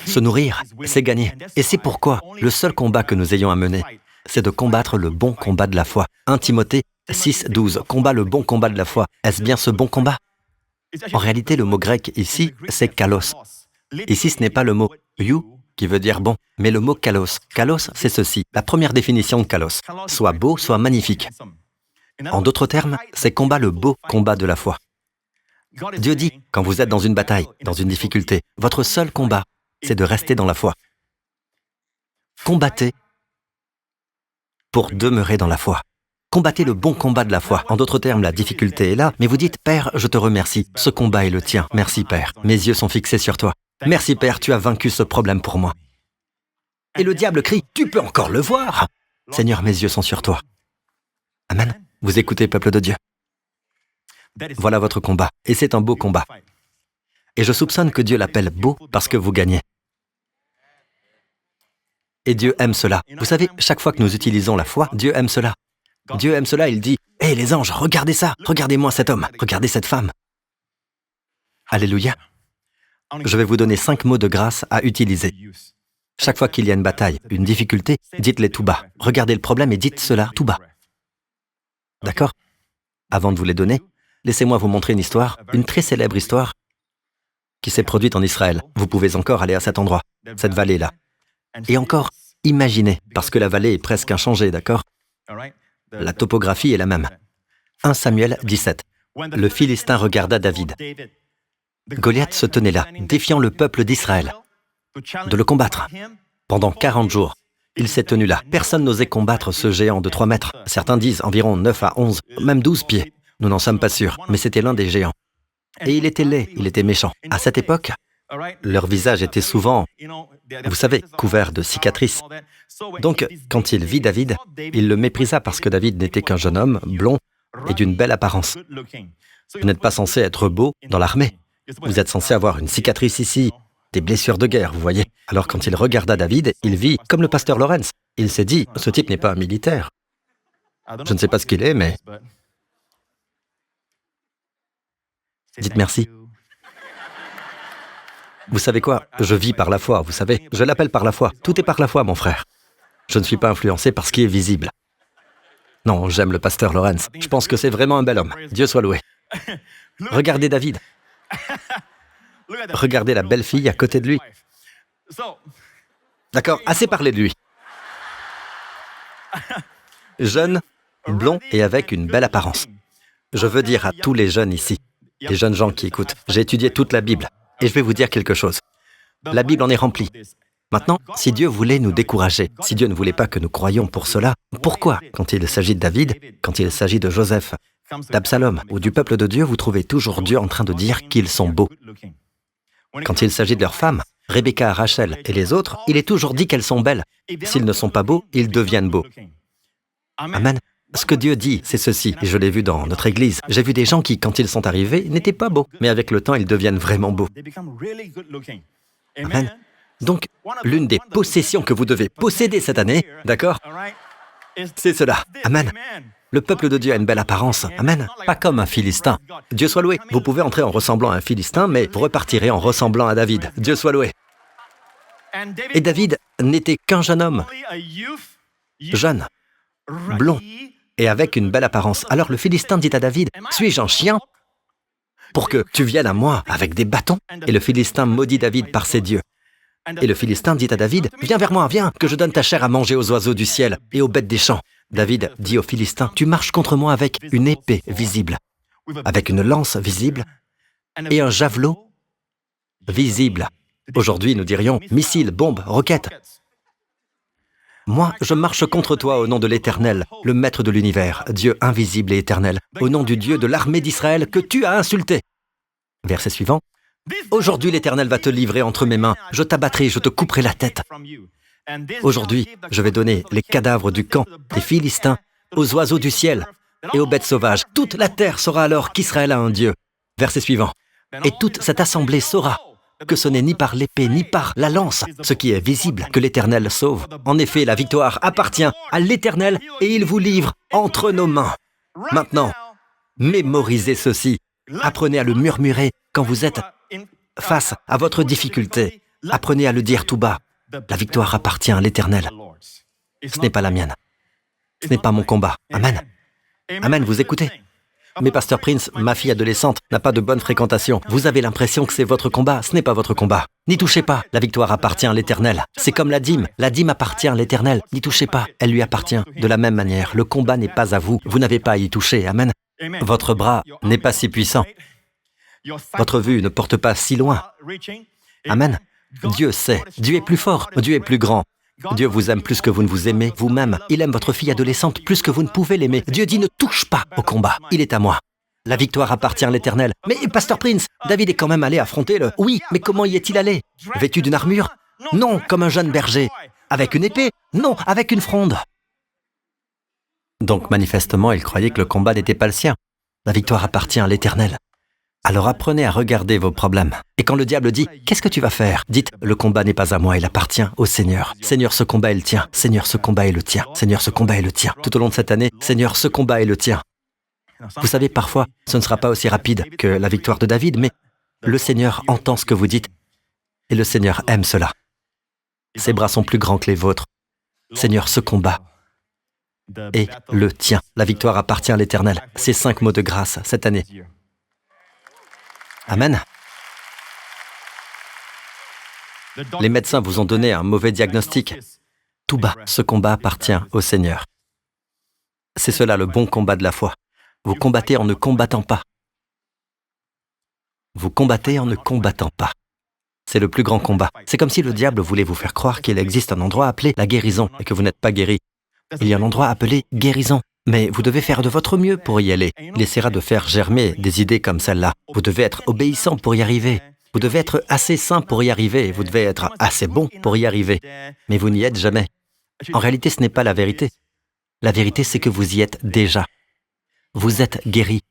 Se nourrir, c'est gagner. Et c'est pourquoi le seul combat que nous ayons à mener, c'est de combattre le bon combat de la foi. 1 Timothée 6, 12, combat le bon combat de la foi. Est-ce bien ce bon combat? En réalité, le mot grec ici, c'est kalos. Ici, ce n'est pas le mot you, qui veut dire bon, mais le mot kalos. Kalos, c'est ceci, la première définition de kalos. Soit beau, soit magnifique. En d'autres termes, c'est combat le beau combat de la foi. Dieu dit, quand vous êtes dans une bataille, dans une difficulté, votre seul combat, c'est de rester dans la foi. Combattez pour demeurer dans la foi. Combattez le bon combat de la foi. En d'autres termes, la difficulté est là, mais vous dites, « Père, je te remercie. Ce combat est le tien. Merci, Père. Mes yeux sont fixés sur toi. Merci, Père, tu as vaincu ce problème pour moi. » Et le diable crie, « Tu peux encore le voir. Seigneur, mes yeux sont sur toi. » Amen. Vous écoutez, peuple de Dieu. Voilà votre combat, et c'est un beau combat. Et je soupçonne que Dieu l'appelle beau parce que vous gagnez. Et Dieu aime cela. Vous savez, chaque fois que nous utilisons la foi, Dieu aime cela. Dieu aime cela, il dit, « Hé les anges, regardez ça, regardez-moi cet homme, regardez cette femme. » Alléluia. Je vais vous donner 5 mots de grâce à utiliser. Chaque fois qu'il y a une bataille, une difficulté, dites-les tout bas. Regardez le problème et dites cela tout bas. D'accord? Avant de vous les donner, laissez-moi vous montrer une histoire, une très célèbre histoire qui s'est produite en Israël. Vous pouvez encore aller à cet endroit, cette vallée-là. Et encore, imaginez, parce que la vallée est presque inchangée, d'accord? La topographie est la même. 1 Samuel 17. Le Philistin regarda David. Goliath se tenait là, défiant le peuple d'Israël, de le combattre. Pendant 40 jours, il s'est tenu là. Personne n'osait combattre ce géant de 3 mètres. Certains disent environ 9 à 11, même 12 pieds. Nous n'en sommes pas sûrs, mais c'était l'un des géants. Et il était laid, il était méchant. À cette époque, leur visage était souvent, vous savez, couvert de cicatrices. Donc, quand il vit David, il le méprisa parce que David n'était qu'un jeune homme, blond et d'une belle apparence. Vous n'êtes pas censé être beau dans l'armée. Vous êtes censé avoir une cicatrice ici, des blessures de guerre, vous voyez. Alors quand il regarda David, il vit comme le pasteur Lawrence. Il s'est dit, ce type n'est pas un militaire. Je ne sais pas ce qu'il est, mais... Dites merci. Vous savez quoi? Je vis par la foi, vous savez. Je l'appelle par la foi. Tout est par la foi, mon frère. Je ne suis pas influencé par ce qui est visible. Non, j'aime le pasteur Lawrence. Je pense que c'est vraiment un bel homme. Dieu soit loué. Regardez David. Regardez la belle fille à côté de lui. D'accord, assez parlé de lui. Jeune, blond et avec une belle apparence. Je veux dire à tous les jeunes ici, les jeunes gens qui écoutent, j'ai étudié toute la Bible et je vais vous dire quelque chose. La Bible en est remplie. Maintenant, si Dieu voulait nous décourager, si Dieu ne voulait pas que nous croyions pour cela, pourquoi, quand il s'agit de David, quand il s'agit de Joseph, d'Absalom ou du peuple de Dieu, vous trouvez toujours Dieu en train de dire qu'ils sont beaux? Quand il s'agit de leurs femmes, Rebecca, Rachel et les autres, il est toujours dit qu'elles sont belles. S'ils ne sont pas beaux, ils deviennent beaux. Amen. Ce que Dieu dit, c'est ceci, et je l'ai vu dans notre église. J'ai vu des gens qui, quand ils sont arrivés, n'étaient pas beaux, mais avec le temps, ils deviennent vraiment beaux. Amen. Donc, l'une des possessions que vous devez posséder cette année, d'accord, c'est cela. Amen. Le peuple de Dieu a une belle apparence. Amen. Pas comme un Philistin. Dieu soit loué. Vous pouvez entrer en ressemblant à un Philistin, mais vous repartirez en ressemblant à David. Dieu soit loué. Et David n'était qu'un jeune homme, jeune, blond, et avec une belle apparence. Alors le Philistin dit à David, « Suis-je un chien pour que tu viennes à moi avec des bâtons ?» Et le Philistin maudit David par ses dieux. Et le Philistin dit à David, « Viens vers moi, viens, que je donne ta chair à manger aux oiseaux du ciel et aux bêtes des champs. » David dit au Philistin, « Tu marches contre moi avec une épée visible, avec une lance visible et un javelot visible. » Aujourd'hui, nous dirions missiles, bombes, roquettes. Moi, je marche contre toi au nom de l'Éternel, le Maître de l'univers, Dieu invisible et éternel, au nom du Dieu de l'armée d'Israël que tu as insulté. Verset suivant. Aujourd'hui, l'Éternel va te livrer entre mes mains. Je t'abattrai, je te couperai la tête. Aujourd'hui, je vais donner les cadavres du camp des Philistins aux oiseaux du ciel et aux bêtes sauvages. Toute la terre saura alors qu'Israël a un Dieu. Verset suivant. Et toute cette assemblée saura que ce n'est ni par l'épée, ni par la lance, ce qui est visible, que l'Éternel sauve. En effet, la victoire appartient à l'Éternel et il vous livre entre nos mains. Maintenant, mémorisez ceci. Apprenez à le murmurer quand vous êtes face à votre difficulté. Apprenez à le dire tout bas. La victoire appartient à l'Éternel. Ce n'est pas la mienne. Ce n'est pas mon combat. Amen. Amen, vous écoutez? Mais Pasteur Prince, ma fille adolescente n'a pas de bonne fréquentation. Vous avez l'impression que c'est votre combat. Ce n'est pas votre combat. N'y touchez pas. La victoire appartient à l'Éternel. C'est comme la dîme. La dîme appartient à l'Éternel. N'y touchez pas. Elle lui appartient. De la même manière, le combat n'est pas à vous. Vous n'avez pas à y toucher. Amen. Votre bras n'est pas si puissant. Votre vue ne porte pas si loin. Amen. Dieu sait. Dieu est plus fort. Dieu est plus grand. Dieu vous aime plus que vous ne vous aimez vous-même. Il aime votre fille adolescente plus que vous ne pouvez l'aimer. Dieu dit ne touche pas au combat. Il est à moi. La victoire appartient à l'Éternel. Mais Pasteur Prince, David est quand même allé affronter le... Oui, mais comment y est-il allé? Vêtu d'une armure? Non, comme un jeune berger. Avec une épée? Non, avec une fronde. Donc manifestement, il croyait que le combat n'était pas le sien. La victoire appartient à l'Éternel. Alors apprenez à regarder vos problèmes. Et quand le diable dit « Qu'est-ce que tu vas faire ?» Dites « Le combat n'est pas à moi, il appartient au Seigneur. Seigneur, ce combat est le tien. Seigneur, ce combat est le tien. Seigneur, ce combat est le tien. » Tout au long de cette année, « Seigneur, ce combat est le tien. » Vous savez, parfois, ce ne sera pas aussi rapide que la victoire de David, mais le Seigneur entend ce que vous dites et le Seigneur aime cela. Ses bras sont plus grands que les vôtres. Seigneur, ce combat est le tien. La victoire appartient à l'Éternel. Ces 5 mots de grâce cette année. Amen. Les médecins vous ont donné un mauvais diagnostic. Tout bas, ce combat appartient au Seigneur. C'est cela le bon combat de la foi. Vous combattez en ne combattant pas. Vous combattez en ne combattant pas. C'est le plus grand combat. C'est comme si le diable voulait vous faire croire qu'il existe un endroit appelé la guérison et que vous n'êtes pas guéri. Il y a un endroit appelé guérison. Mais vous devez faire de votre mieux pour y aller. Il essaiera de faire germer des idées comme celle-là. Vous devez être obéissant pour y arriver. Vous devez être assez saint pour y arriver. Vous devez être assez bon pour y arriver. Mais vous n'y êtes jamais. En réalité, ce n'est pas la vérité. La vérité, c'est que vous y êtes déjà. Vous êtes guéri.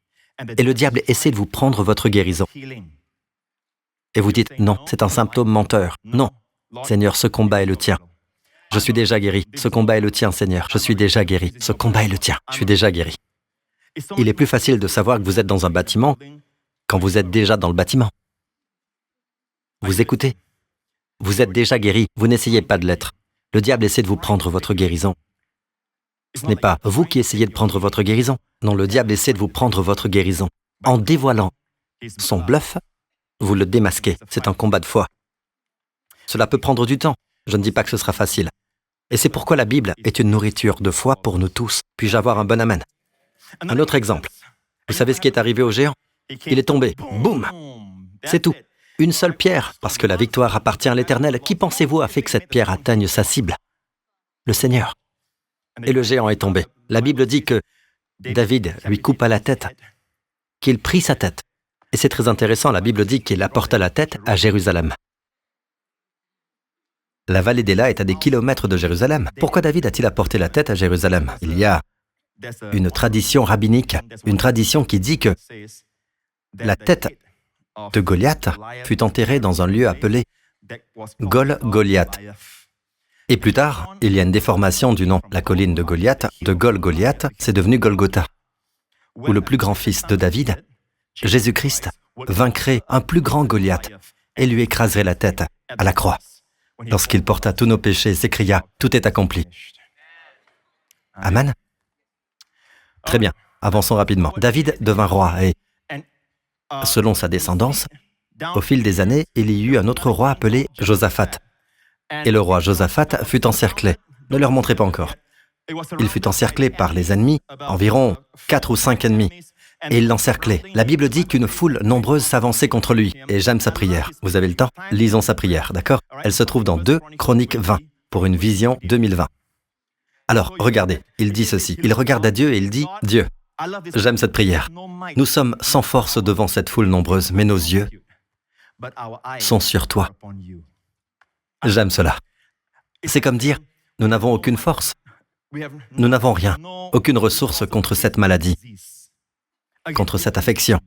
Et le diable essaie de vous prendre votre guérison. Et vous dites, non, c'est un symptôme menteur. Non, Seigneur, ce combat est le tien. Je suis déjà guéri. Ce combat est le tien, Seigneur. Je suis déjà guéri. Ce combat est le tien. Je suis déjà guéri. Il est plus facile de savoir que vous êtes dans un bâtiment quand vous êtes déjà dans le bâtiment. Vous écoutez? Vous êtes déjà guéri. Vous n'essayez pas de l'être. Le diable essaie de vous prendre votre guérison. Ce n'est pas vous qui essayez de prendre votre guérison. Non, le diable essaie de vous prendre votre guérison. En dévoilant son bluff, vous le démasquez. C'est un combat de foi. Cela peut prendre du temps. Je ne dis pas que ce sera facile. Et c'est pourquoi la Bible est une nourriture de foi pour nous tous. Puis-je avoir un bon amen? Un autre exemple. Vous savez ce qui est arrivé au géant? Il est tombé. Boum! C'est tout. Une seule pierre, parce que la victoire appartient à l'Éternel. Qui pensez-vous a fait que cette pierre atteigne sa cible? Le Seigneur. Et le géant est tombé. La Bible dit que David lui coupa la tête, qu'il prit sa tête. Et c'est très intéressant, la Bible dit qu'il apporta la tête à Jérusalem. La vallée d'Éla est à des kilomètres de Jérusalem. Pourquoi David a-t-il apporté la tête à Jérusalem? Il y a une tradition rabbinique, une tradition qui dit que la tête de Goliath fut enterrée dans un lieu appelé Gol-Goliath. Et plus tard, il y a une déformation du nom. La colline de Goliath, de Gol-Goliath, c'est devenu Golgotha, où le plus grand fils de David, Jésus-Christ, vaincrait un plus grand Goliath et lui écraserait la tête à la croix. Lorsqu'il porta tous nos péchés et s'écria, « Tout est accompli ». Amen. Très bien, avançons rapidement. David devint roi et, selon sa descendance, au fil des années, il y eut un autre roi appelé Josaphat. Et le roi Josaphat fut encerclé. Ne leur montrez pas encore. Il fut encerclé par les ennemis, environ 4 ou 5 ennemis. Et il l'encerclait. La Bible dit qu'une foule nombreuse s'avançait contre lui. Et j'aime sa prière. Vous avez le temps? Lisons sa prière, d'accord? Elle se trouve dans 2 Chroniques 20, pour une vision 2020. Alors, regardez, il dit ceci. Il regarde à Dieu et il dit, « Dieu, j'aime cette prière. Nous sommes sans force devant cette foule nombreuse, mais nos yeux sont sur toi. » J'aime cela. C'est comme dire, nous n'avons aucune force. Nous n'avons rien, aucune ressource contre cette maladie, contre cette affection.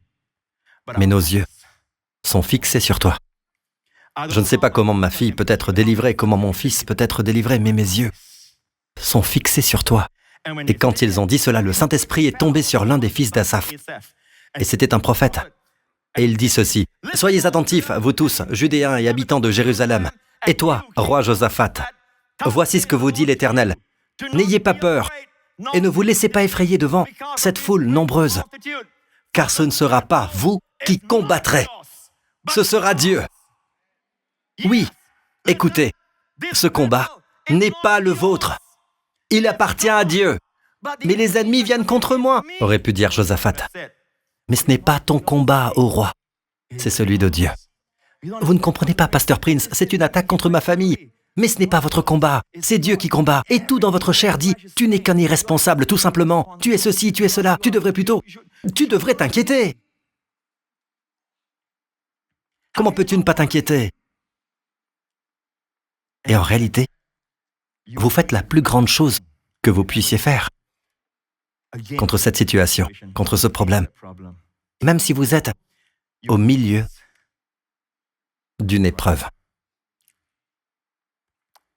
Mais nos yeux sont fixés sur toi. Je ne sais pas comment ma fille peut être délivrée, comment mon fils peut être délivré, mais mes yeux sont fixés sur toi. Et quand ils ont dit cela, le Saint-Esprit est tombé sur l'un des fils d'Asaph. Et c'était un prophète. Et il dit ceci, « Soyez attentifs, vous tous, Judéens et habitants de Jérusalem. Et toi, roi Josaphat, voici ce que vous dit l'Éternel. N'ayez pas peur et ne vous laissez pas effrayer devant cette foule nombreuse, car ce ne sera pas vous qui combattrez, ce sera Dieu. Oui, écoutez, ce combat n'est pas le vôtre. Il appartient à Dieu. Mais les ennemis viennent contre moi, aurait pu dire Josaphat. Mais ce n'est pas ton combat, ô roi, c'est celui de Dieu. Vous ne comprenez pas, Pasteur Prince, c'est une attaque contre ma famille. Mais ce n'est pas votre combat, c'est Dieu qui combat. Et tout dans votre chair dit, tu n'es qu'un irresponsable, tout simplement. Tu es ceci, tu es cela, tu devrais t'inquiéter. Comment peux-tu ne pas t'inquiéter? Et en réalité, vous faites la plus grande chose que vous puissiez faire contre cette situation, contre ce problème. Même si vous êtes au milieu d'une épreuve.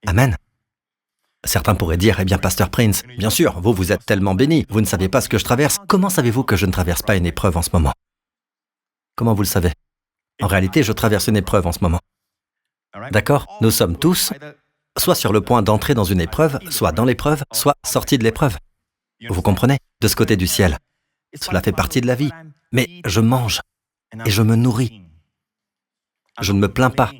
Amen. Certains pourraient dire, eh bien, Pasteur Prince, bien sûr, vous êtes tellement béni, vous ne savez pas ce que je traverse. Comment savez-vous que je ne traverse pas une épreuve en ce moment? Comment vous le savez? En réalité, je traverse une épreuve en ce moment. D'accord? Nous sommes tous soit sur le point d'entrer dans une épreuve, soit dans l'épreuve, soit sortis de l'épreuve. Vous comprenez? De ce côté du ciel. Cela fait partie de la vie. Mais je mange et je me nourris. Je ne me plains pas.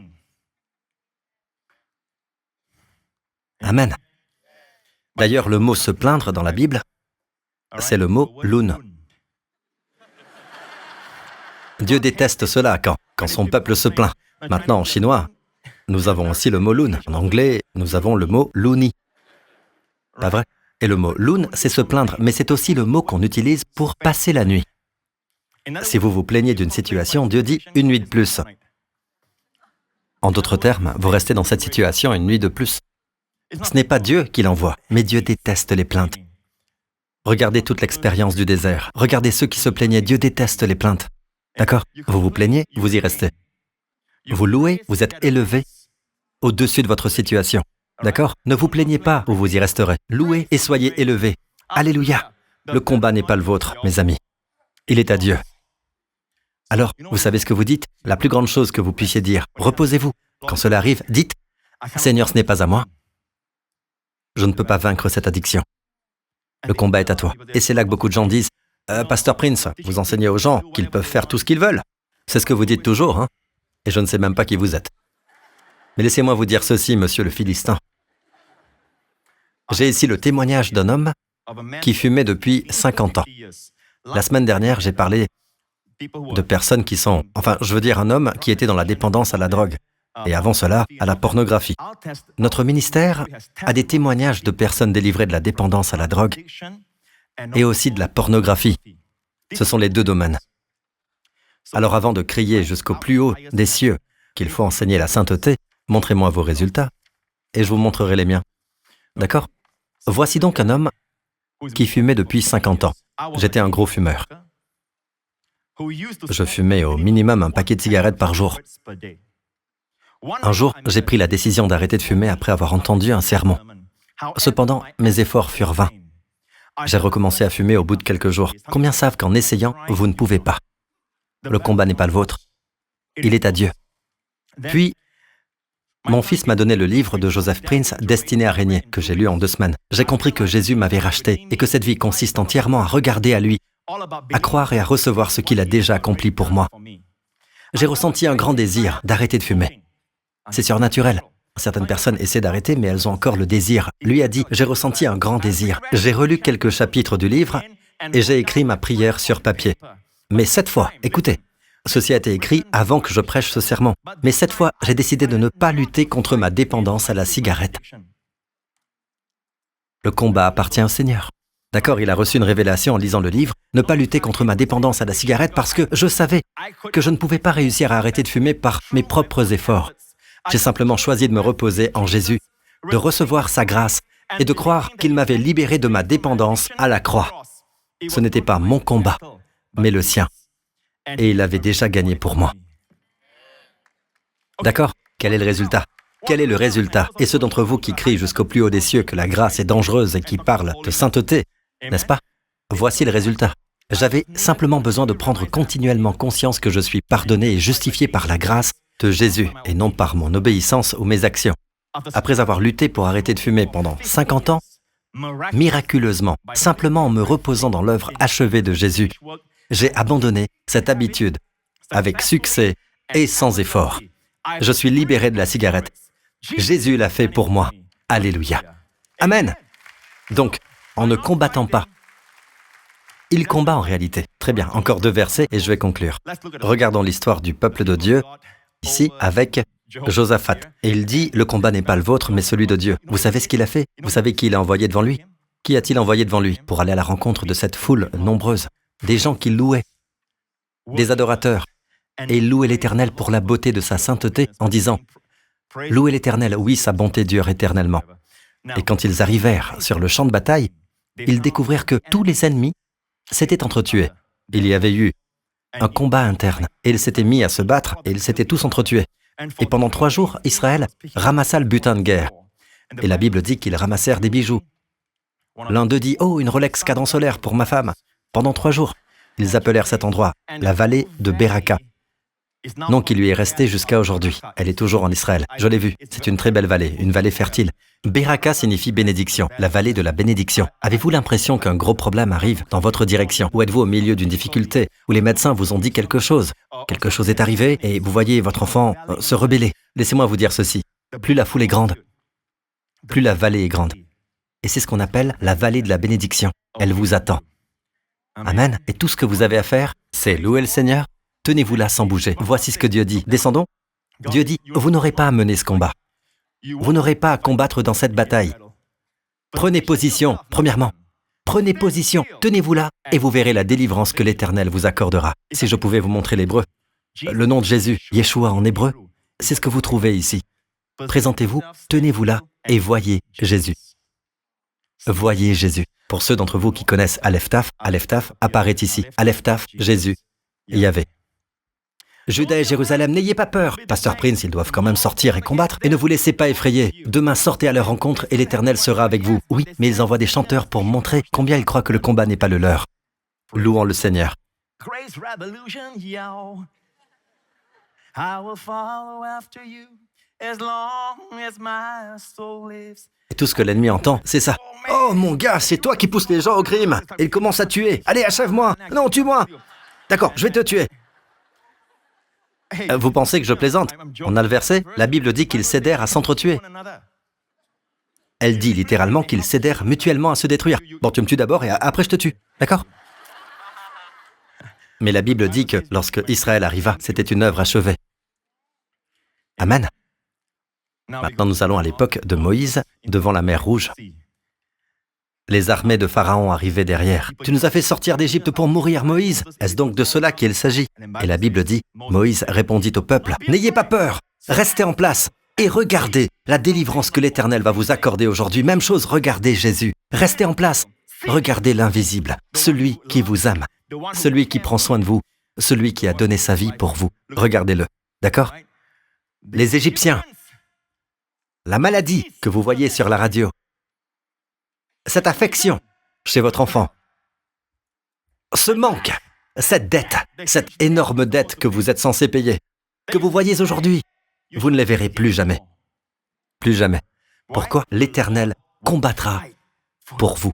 Amen. D'ailleurs, le mot « se plaindre » dans la Bible, c'est le mot « lun ». Dieu déteste cela quand son peuple se plaint. Maintenant, en chinois, nous avons aussi le mot « lun ». En anglais, nous avons le mot « luni ». Pas vrai? Et le mot « lun », c'est se plaindre, mais c'est aussi le mot qu'on utilise pour passer la nuit. Si vous vous plaignez d'une situation, Dieu dit « une nuit de plus ». En d'autres termes, vous restez dans cette situation une nuit de plus. Ce n'est pas Dieu qui l'envoie, mais Dieu déteste les plaintes. Regardez toute l'expérience du désert. Regardez ceux qui se plaignaient. Dieu déteste les plaintes. D'accord? Vous vous plaignez, vous y restez. Vous louez, vous êtes élevé au-dessus de votre situation. D'accord? Ne vous plaignez pas ou vous y resterez. Louez et soyez élevés. Alléluia! Le combat n'est pas le vôtre, mes amis. Il est à Dieu. Alors, vous savez ce que vous dites? La plus grande chose que vous puissiez dire, reposez-vous. Quand cela arrive, dites, « Seigneur, ce n'est pas à moi. Je ne peux pas vaincre cette addiction. Le combat est à toi. » Et c'est là que beaucoup de gens disent, « Pasteur Prince, vous enseignez aux gens qu'ils peuvent faire tout ce qu'ils veulent. » C'est ce que vous dites toujours, hein? Et je ne sais même pas qui vous êtes. Mais laissez-moi vous dire ceci, monsieur le Philistin. J'ai ici le témoignage d'un homme qui fumait depuis 50 ans. La semaine dernière, j'ai parlé de personnes qui sont... Enfin, je veux dire un homme qui était dans la dépendance à la drogue, et avant cela, à la pornographie. Notre ministère a des témoignages de personnes délivrées de la dépendance à la drogue et aussi de la pornographie. Ce sont les deux domaines. Alors avant de crier jusqu'au plus haut des cieux qu'il faut enseigner la sainteté, montrez-moi vos résultats, et je vous montrerai les miens. D'accord? Voici donc un homme qui fumait depuis 50 ans. J'étais un gros fumeur. Je fumais au minimum un paquet de cigarettes par jour. Un jour, j'ai pris la décision d'arrêter de fumer après avoir entendu un sermon. Cependant, mes efforts furent vains. J'ai recommencé à fumer au bout de quelques jours. Combien savent qu'en essayant, vous ne pouvez pas? Le combat n'est pas le vôtre. Il est à Dieu. Puis, mon fils m'a donné le livre de Joseph Prince, Destiné à régner, que j'ai lu en 2 semaines. J'ai compris que Jésus m'avait racheté et que cette vie consiste entièrement à regarder à lui, à croire et à recevoir ce qu'il a déjà accompli pour moi. J'ai ressenti un grand désir d'arrêter de fumer. C'est surnaturel. Certaines personnes essaient d'arrêter, mais elles ont encore le désir. Lui a dit, j'ai ressenti un grand désir. J'ai relu quelques chapitres du livre et j'ai écrit ma prière sur papier. Mais cette fois, écoutez, ceci a été écrit avant que je prêche ce sermon. Mais cette fois, j'ai décidé de ne pas lutter contre ma dépendance à la cigarette. Le combat appartient au Seigneur. D'accord, il a reçu une révélation en lisant le livre, ne pas lutter contre ma dépendance à la cigarette parce que je savais que je ne pouvais pas réussir à arrêter de fumer par mes propres efforts. J'ai simplement choisi de me reposer en Jésus, de recevoir sa grâce et de croire qu'il m'avait libéré de ma dépendance à la croix. Ce n'était pas mon combat, mais le sien. Et il avait déjà gagné pour moi. D'accord? Quel est le résultat? Quel est le résultat? Et ceux d'entre vous qui crient jusqu'au plus haut des cieux que la grâce est dangereuse et qui parlent de sainteté, n'est-ce pas? Voici le résultat. J'avais simplement besoin de prendre continuellement conscience que je suis pardonné et justifié par la grâce de Jésus et non par mon obéissance ou mes actions. Après avoir lutté pour arrêter de fumer pendant 50 ans, miraculeusement, simplement en me reposant dans l'œuvre achevée de Jésus, j'ai abandonné cette habitude avec succès et sans effort. Je suis libéré de la cigarette. Jésus l'a fait pour moi. Alléluia. Amen. Donc, en ne combattant pas, il combat en réalité. Très bien, encore 2 versets et je vais conclure. Regardons l'histoire du peuple de Dieu, ici, avec Josaphat. Et il dit, le combat n'est pas le vôtre, mais celui de Dieu. Vous savez ce qu'il a fait? Vous savez qui il a envoyé devant lui? Qui a-t-il envoyé devant lui pour aller à la rencontre de cette foule nombreuse? Des gens qui louaient, des adorateurs. Et ils louaient l'Éternel pour la beauté de sa sainteté en disant, « Louez l'Éternel, oui, sa bonté dure éternellement. » Et quand ils arrivèrent sur le champ de bataille, ils découvrirent que tous les ennemis s'étaient entretués. Il y avait eu un combat interne, et ils s'étaient mis à se battre, et ils s'étaient tous entretués. Et pendant 3 jours, Israël ramassa le butin de guerre. Et la Bible dit qu'ils ramassèrent des bijoux. L'un d'eux dit, « Oh, une Rolex cadran solaire pour ma femme. » Pendant 3 jours, ils appelèrent cet endroit la vallée de Beraka, nom qui lui est resté jusqu'à aujourd'hui. Elle est toujours en Israël. Je l'ai vue. C'est une très belle vallée, une vallée fertile. Beraka signifie bénédiction, la vallée de la bénédiction. Avez-vous l'impression qu'un gros problème arrive dans votre direction? Ou êtes-vous au milieu d'une difficulté, où les médecins vous ont dit quelque chose? Quelque chose est arrivé et vous voyez votre enfant se rebeller. Laissez-moi vous dire ceci. Plus la foule est grande, plus la vallée est grande. Et c'est ce qu'on appelle la vallée de la bénédiction. Elle vous attend. Amen. Et tout ce que vous avez à faire, c'est louer le Seigneur. Tenez-vous là sans bouger. Voici ce que Dieu dit. Descendons. Dieu dit, vous n'aurez pas à mener ce combat. Vous n'aurez pas à combattre dans cette bataille. Prenez position, premièrement. Prenez position, tenez-vous là, et vous verrez la délivrance que l'Éternel vous accordera. Si je pouvais vous montrer l'hébreu, le nom de Jésus, Yeshua en hébreu, c'est ce que vous trouvez ici. Présentez-vous, tenez-vous là, et voyez Jésus. Voyez Jésus. Pour ceux d'entre vous qui connaissent Aleph Taf apparaît ici. Aleph Taf, Jésus, Yahvé. Juda et Jérusalem, n'ayez pas peur. Pasteur Prince, ils doivent quand même sortir et combattre. Et ne vous laissez pas effrayer. Demain, sortez à leur rencontre et l'Éternel sera avec vous. Oui, mais ils envoient des chanteurs pour montrer combien ils croient que le combat n'est pas le leur. Louons le Seigneur. Grace Revolution, yo. I will follow after you as long as my soul lives. Et tout ce que l'ennemi entend, c'est ça. Oh mon gars, c'est toi qui pousses les gens au crime. Il commence à tuer. Allez, achève-moi. Non, tue-moi. D'accord, je vais te tuer. Vous pensez que je plaisante? On a le verset, la Bible dit qu'ils cédèrent à s'entretuer. Elle dit littéralement qu'ils cédèrent mutuellement à se détruire. Bon, tu me tues d'abord et après je te tue. D'accord? Mais la Bible dit que lorsque Israël arriva, c'était une œuvre achevée. Amen. Maintenant, nous allons à l'époque de Moïse, devant la mer Rouge. Les armées de Pharaon arrivaient derrière. « Tu nous as fait sortir d'Égypte pour mourir, Moïse. Est-ce donc de cela qu'il s'agit ?» Et la Bible dit, Moïse répondit au peuple, « N'ayez pas peur, restez en place et regardez la délivrance que l'Éternel va vous accorder aujourd'hui. Même chose, regardez Jésus. Restez en place, regardez l'invisible, celui qui vous aime, celui qui prend soin de vous, celui qui a donné sa vie pour vous. Regardez-le, d'accord? Les Égyptiens, la maladie que vous voyez sur la radio, cette affection chez votre enfant, ce manque, cette dette, cette énorme dette que vous êtes censé payer, que vous voyez aujourd'hui, vous ne les verrez plus jamais. Plus jamais. Pourquoi? L'Éternel combattra pour vous.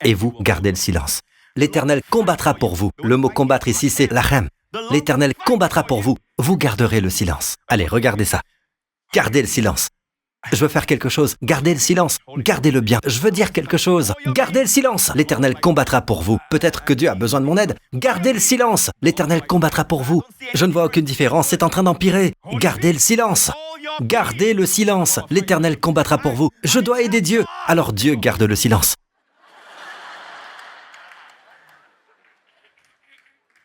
Et vous, gardez le silence. L'Éternel combattra pour vous. Le mot combattre ici, c'est lachem. L'Éternel combattra pour vous. Vous garderez le silence. Allez, regardez ça. Gardez le silence. Je veux faire quelque chose. Gardez le silence. Gardez-le bien. Je veux dire quelque chose. Gardez le silence. L'Éternel combattra pour vous. Peut-être que Dieu a besoin de mon aide. Gardez le silence. L'Éternel combattra pour vous. Je ne vois aucune différence. C'est en train d'empirer. Gardez le silence. Gardez le silence. L'Éternel combattra pour vous. Je dois aider Dieu. Alors Dieu garde le silence.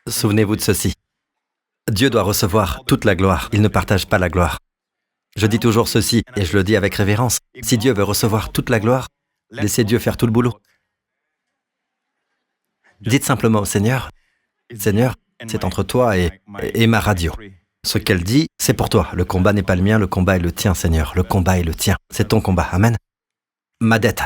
Souvenez-vous de ceci. Dieu doit recevoir toute la gloire. Il ne partage pas la gloire. Je dis toujours ceci, et je le dis avec révérence. Si Dieu veut recevoir toute la gloire, laissez Dieu faire tout le boulot. Dites simplement au Seigneur, « Seigneur, c'est entre toi et ma radio. Ce qu'elle dit, c'est pour toi. Le combat n'est pas le mien, le combat est le tien, Seigneur. Le combat est le tien. C'est ton combat. Amen. Ma dette,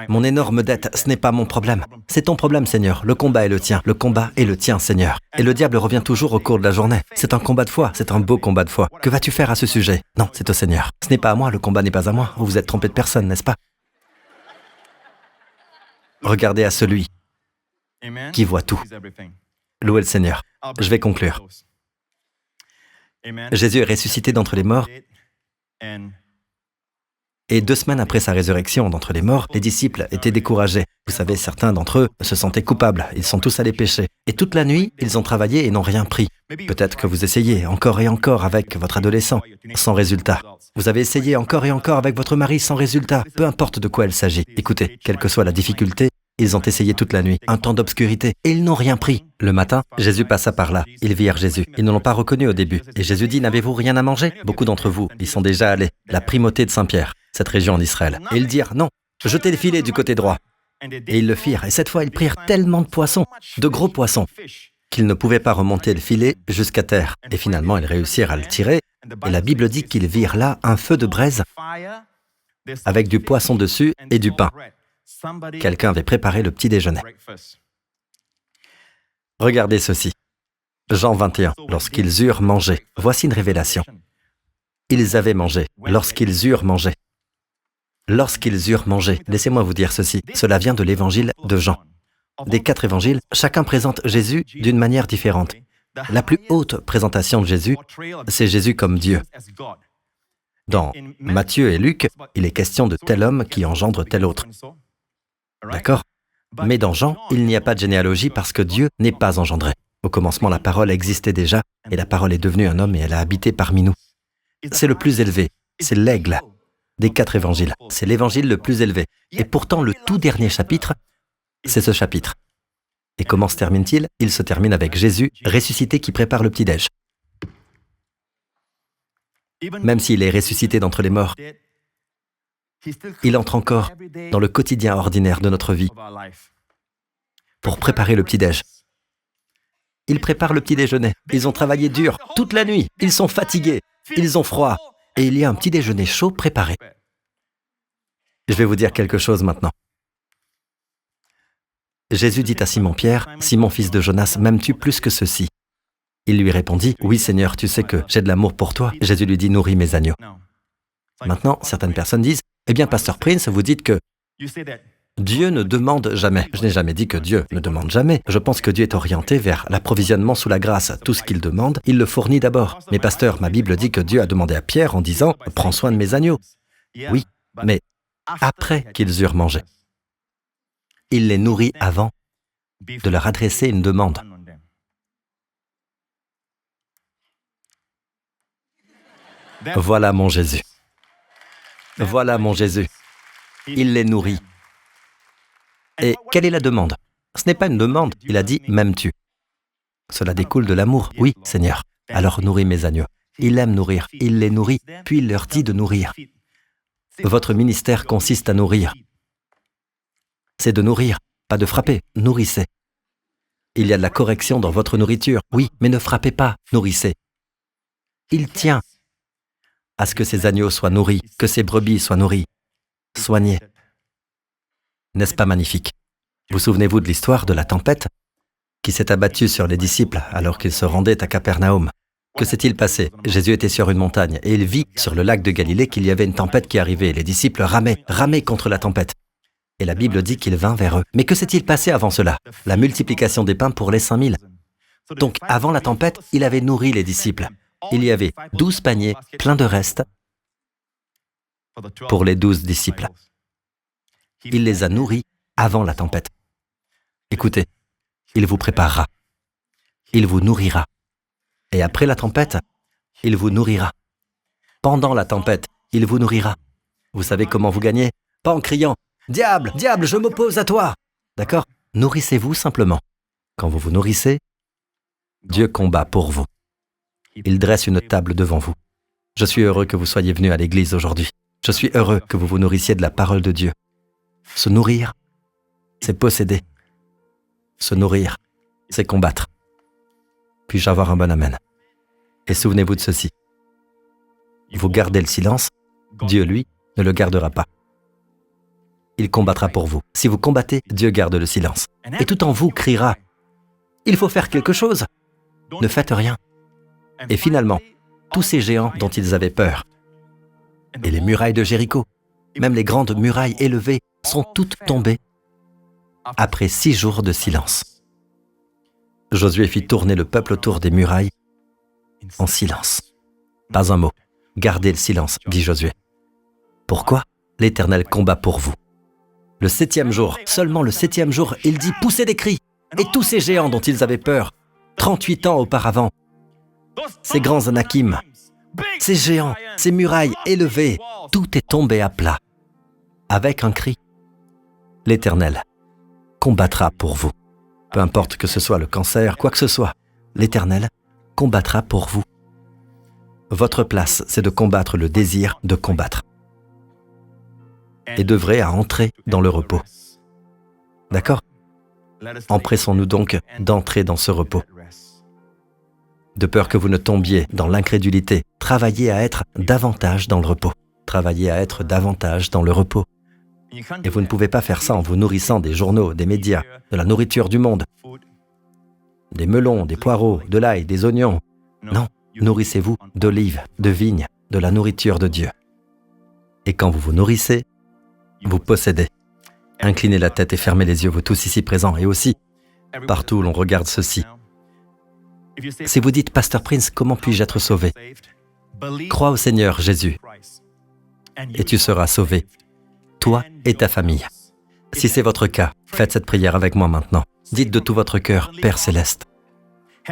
mon énorme dette, ce n'est pas mon problème. C'est ton problème, Seigneur. Le combat est le tien. Le combat est le tien, Seigneur. Et le diable revient toujours au cours de la journée. C'est un combat de foi. C'est un beau combat de foi. Que vas-tu faire à ce sujet? Non, c'est au Seigneur. Ce n'est pas à moi. Le combat n'est pas à moi. Vous vous êtes trompé de personne, n'est-ce pas? Regardez à celui qui voit tout. Louez le Seigneur. Je vais conclure. Jésus est ressuscité d'entre les morts. Et 2 semaines après sa résurrection d'entre les morts, les disciples étaient découragés. Vous savez, certains d'entre eux se sentaient coupables. Ils sont tous allés pécher. Et toute la nuit, ils ont travaillé et n'ont rien pris. Peut-être que vous essayez encore et encore avec votre adolescent, sans résultat. Vous avez essayé encore et encore avec votre mari, sans résultat. Peu importe de quoi il s'agit. Écoutez, quelle que soit la difficulté, ils ont essayé toute la nuit, un temps d'obscurité, et ils n'ont rien pris. Le matin, Jésus passa par là. Ils virent Jésus. Ils ne l'ont pas reconnu au début. Et Jésus dit, « N'avez-vous rien à manger ?» Beaucoup d'entre vous y sont déjà allés. La primauté de Saint-Pierre, cette région en Israël. Et ils dirent, « Non, jetez le filet du côté droit. » Et ils le firent. Et cette fois, ils prirent tellement de poissons, de gros poissons, qu'ils ne pouvaient pas remonter le filet jusqu'à terre. Et finalement, ils réussirent à le tirer. Et la Bible dit qu'ils virent là un feu de braise avec du poisson dessus et du pain. Quelqu'un avait préparé le petit déjeuner. Regardez ceci. Jean 21. Lorsqu'ils eurent mangé. Voici une révélation. Ils avaient mangé. Lorsqu'ils eurent mangé. Lorsqu'ils eurent mangé. Laissez-moi vous dire ceci. Cela vient de l'évangile de Jean. Des 4 évangiles, chacun présente Jésus d'une manière différente. La plus haute présentation de Jésus, c'est Jésus comme Dieu. Dans Matthieu et Luc, il est question de tel homme qui engendre tel autre. D'accord? Mais dans Jean, il n'y a pas de généalogie parce que Dieu n'est pas engendré. Au commencement, la parole existait déjà, et la parole est devenue un homme et elle a habité parmi nous. C'est le plus élevé, c'est l'aigle des 4 évangiles. C'est l'évangile le plus élevé. Et pourtant, le tout dernier chapitre, c'est ce chapitre. Et comment se termine-t-il? Il se termine avec Jésus ressuscité qui prépare le petit-déj. Même s'il est ressuscité d'entre les morts, il entre encore dans le quotidien ordinaire de notre vie pour préparer le petit-déj. Ils préparent le petit déjeuner. Ils ont travaillé dur toute la nuit. Ils sont fatigués. Ils ont froid. Et il y a un petit déjeuner chaud préparé. Je vais vous dire quelque chose maintenant. Jésus dit à Simon-Pierre, « Simon, fils de Jonas, m'aimes-tu plus que ceci ?» Il lui répondit, « Oui, Seigneur, tu sais que j'ai de l'amour pour toi. » Jésus lui dit, « Nourris mes agneaux. » Maintenant, certaines personnes disent, « Eh bien, Pasteur Prince, vous dites que Dieu ne demande jamais. » Je n'ai jamais dit que Dieu ne demande jamais. Je pense que Dieu est orienté vers l'approvisionnement sous la grâce. Tout ce qu'il demande, il le fournit d'abord. Mais pasteur, ma Bible dit que Dieu a demandé à Pierre en disant, « Prends soin de mes agneaux. » Oui, mais après qu'ils eurent mangé. Il les nourrit avant de leur adresser une demande. Voilà mon Jésus. Voilà mon Jésus. Il les nourrit. Et quelle est la demande? Ce n'est pas une demande, il a dit « m'aimes-tu » ? Cela découle de l'amour. Oui, Seigneur. Alors nourris mes agneaux. Il aime nourrir, il les nourrit, puis il leur dit de nourrir. Votre ministère consiste à nourrir. C'est de nourrir, pas de frapper, nourrissez. Il y a de la correction dans votre nourriture, oui, mais ne frappez pas, nourrissez. Il tient à ce que ces agneaux soient nourris, que ces brebis soient nourries, soignés. N'est-ce pas magnifique? Vous souvenez-vous de l'histoire de la tempête qui s'est abattue sur les disciples alors qu'ils se rendaient à Capernaum? Que s'est-il passé? Jésus était sur une montagne et il vit sur le lac de Galilée qu'il y avait une tempête qui arrivait. Les disciples ramaient contre la tempête. Et la Bible dit qu'il vint vers eux. Mais que s'est-il passé avant cela? La multiplication des pains pour les 5000. Donc, avant la tempête, il avait nourri les disciples. Il y avait 12 paniers pleins de restes pour les 12 disciples. Il les a nourris avant la tempête. Écoutez, il vous préparera. Il vous nourrira. Et après la tempête, il vous nourrira. Pendant la tempête, il vous nourrira. Vous savez comment vous gagnez? Pas en criant « Diable, diable, je m'oppose à toi !» D'accord? Nourrissez-vous simplement. Quand vous vous nourrissez, Dieu combat pour vous. Il dresse une table devant vous. Je suis heureux que vous soyez venus à l'église aujourd'hui. Je suis heureux que vous vous nourrissiez de la parole de Dieu. Se nourrir, c'est posséder. Se nourrir, c'est combattre. Puis-je avoir un bon amen? Et souvenez-vous de ceci. Vous gardez le silence, Dieu, lui, ne le gardera pas. Il combattra pour vous. Si vous combattez, Dieu garde le silence. Et tout en vous criera « Il faut faire quelque chose !» Ne faites rien. Et finalement, tous ces géants dont ils avaient peur, et les murailles de Jéricho, même les grandes murailles élevées, sont toutes tombées après 6 jours de silence. Josué fit tourner le peuple autour des murailles en silence. Pas un mot. Gardez le silence, dit Josué. Pourquoi? L'Éternel combat pour vous. Le 7e jour, seulement le 7e jour, il dit « Poussez des cris !» Et tous ces géants dont ils avaient peur, 38 ans auparavant, ces grands Anakim, ces géants, ces murailles élevées, tout est tombé à plat. Avec un cri, l'Éternel combattra pour vous. Peu importe que ce soit le cancer, quoi que ce soit, l'Éternel combattra pour vous. Votre place, c'est de combattre le désir de combattre. Et d'œuvrer à entrer dans le repos. D'accord? Empressons-nous donc d'entrer dans ce repos. De peur que vous ne tombiez dans l'incrédulité, travaillez à être davantage dans le repos. Travaillez à être davantage dans le repos. Et vous ne pouvez pas faire ça en vous nourrissant des journaux, des médias, de la nourriture du monde, des melons, des poireaux, de l'ail, des oignons. Non, nourrissez-vous d'olives, de vignes, de la nourriture de Dieu. Et quand vous vous nourrissez, vous possédez. Inclinez la tête et fermez les yeux, vous tous ici présents, et aussi, partout où l'on regarde ceci. Si vous dites, Pasteur Prince, comment puis-je être sauvé? Crois au Seigneur Jésus, et tu seras sauvé, toi et ta famille. Si c'est votre cas, faites cette prière avec moi maintenant. Dites de tout votre cœur, Père Céleste.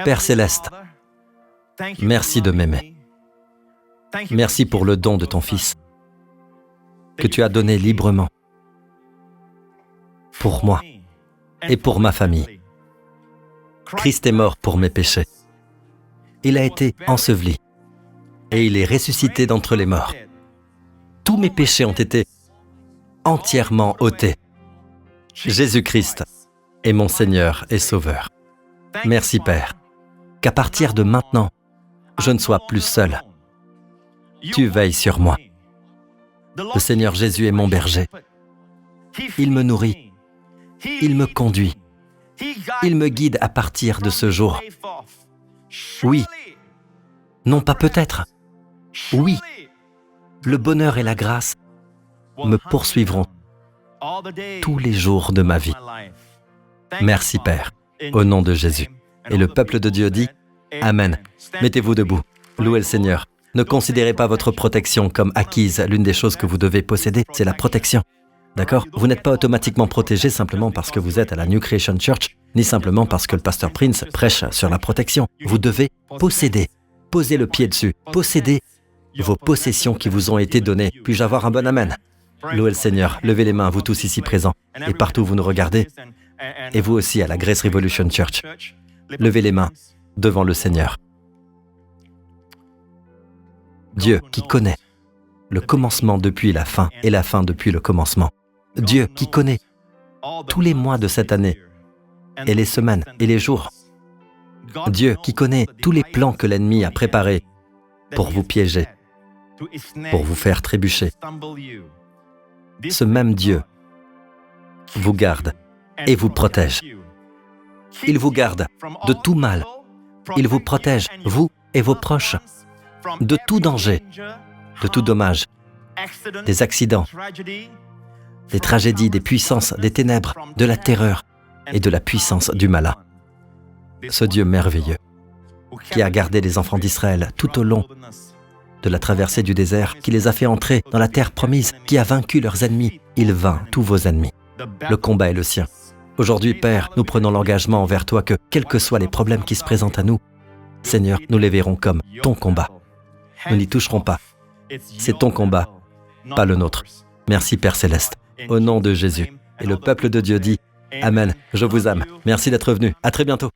Père Céleste, merci de m'aimer. Merci pour le don de ton Fils, que tu as donné librement pour moi et pour ma famille. Christ est mort pour mes péchés. Il a été enseveli et il est ressuscité d'entre les morts. Tous mes péchés ont été entièrement ôtés. Jésus-Christ est mon Seigneur et Sauveur. Merci Père, qu'à partir de maintenant, je ne sois plus seul. Tu veilles sur moi. Le Seigneur Jésus est mon berger. Il me nourrit. Il me conduit. Il me guide à partir de ce jour. Oui. Non pas peut-être. Oui. Le bonheur et la grâce me poursuivront tous les jours de ma vie. Merci Père, au nom de Jésus. Et le peuple de Dieu dit « Amen ». Mettez-vous debout. Louez le Seigneur. Ne considérez pas votre protection comme acquise. L'une des choses que vous devez posséder, c'est la protection. D'accord? Vous n'êtes pas automatiquement protégé simplement parce que vous êtes à la New Creation Church, ni simplement parce que le pasteur Prince prêche sur la protection. Vous devez posséder. Posez le pied dessus. Posséder vos possessions qui vous ont été données. Puis-je avoir un bon amen? Louez le Seigneur, levez les mains, vous tous ici présents, et partout où vous nous regardez, et vous aussi à la Grace Revolution Church. Levez les mains devant le Seigneur. Dieu qui connaît le commencement depuis la fin et la fin depuis le commencement. Dieu qui connaît tous les mois de cette année et les semaines et les jours. Dieu qui connaît tous les plans que l'ennemi a préparés pour vous piéger, pour vous faire trébucher. Ce même Dieu vous garde et vous protège. Il vous garde de tout mal. Il vous protège, vous et vos proches, de tout danger, de tout dommage, des accidents, des tragédies, des puissances, des ténèbres, de la terreur et de la puissance du malin. Ce Dieu merveilleux qui a gardé les enfants d'Israël tout au long de la traversée du désert, qui les a fait entrer dans la terre promise, qui a vaincu leurs ennemis. Il vainc tous vos ennemis. Le combat est le sien. Aujourd'hui, Père, nous prenons l'engagement envers toi que, quels que soient les problèmes qui se présentent à nous, Seigneur, nous les verrons comme ton combat. Nous n'y toucherons pas. C'est ton combat, pas le nôtre. Merci, Père Céleste. Au nom de Jésus. Et le peuple de Dieu dit, Amen. Je vous aime. Merci d'être venu. À très bientôt.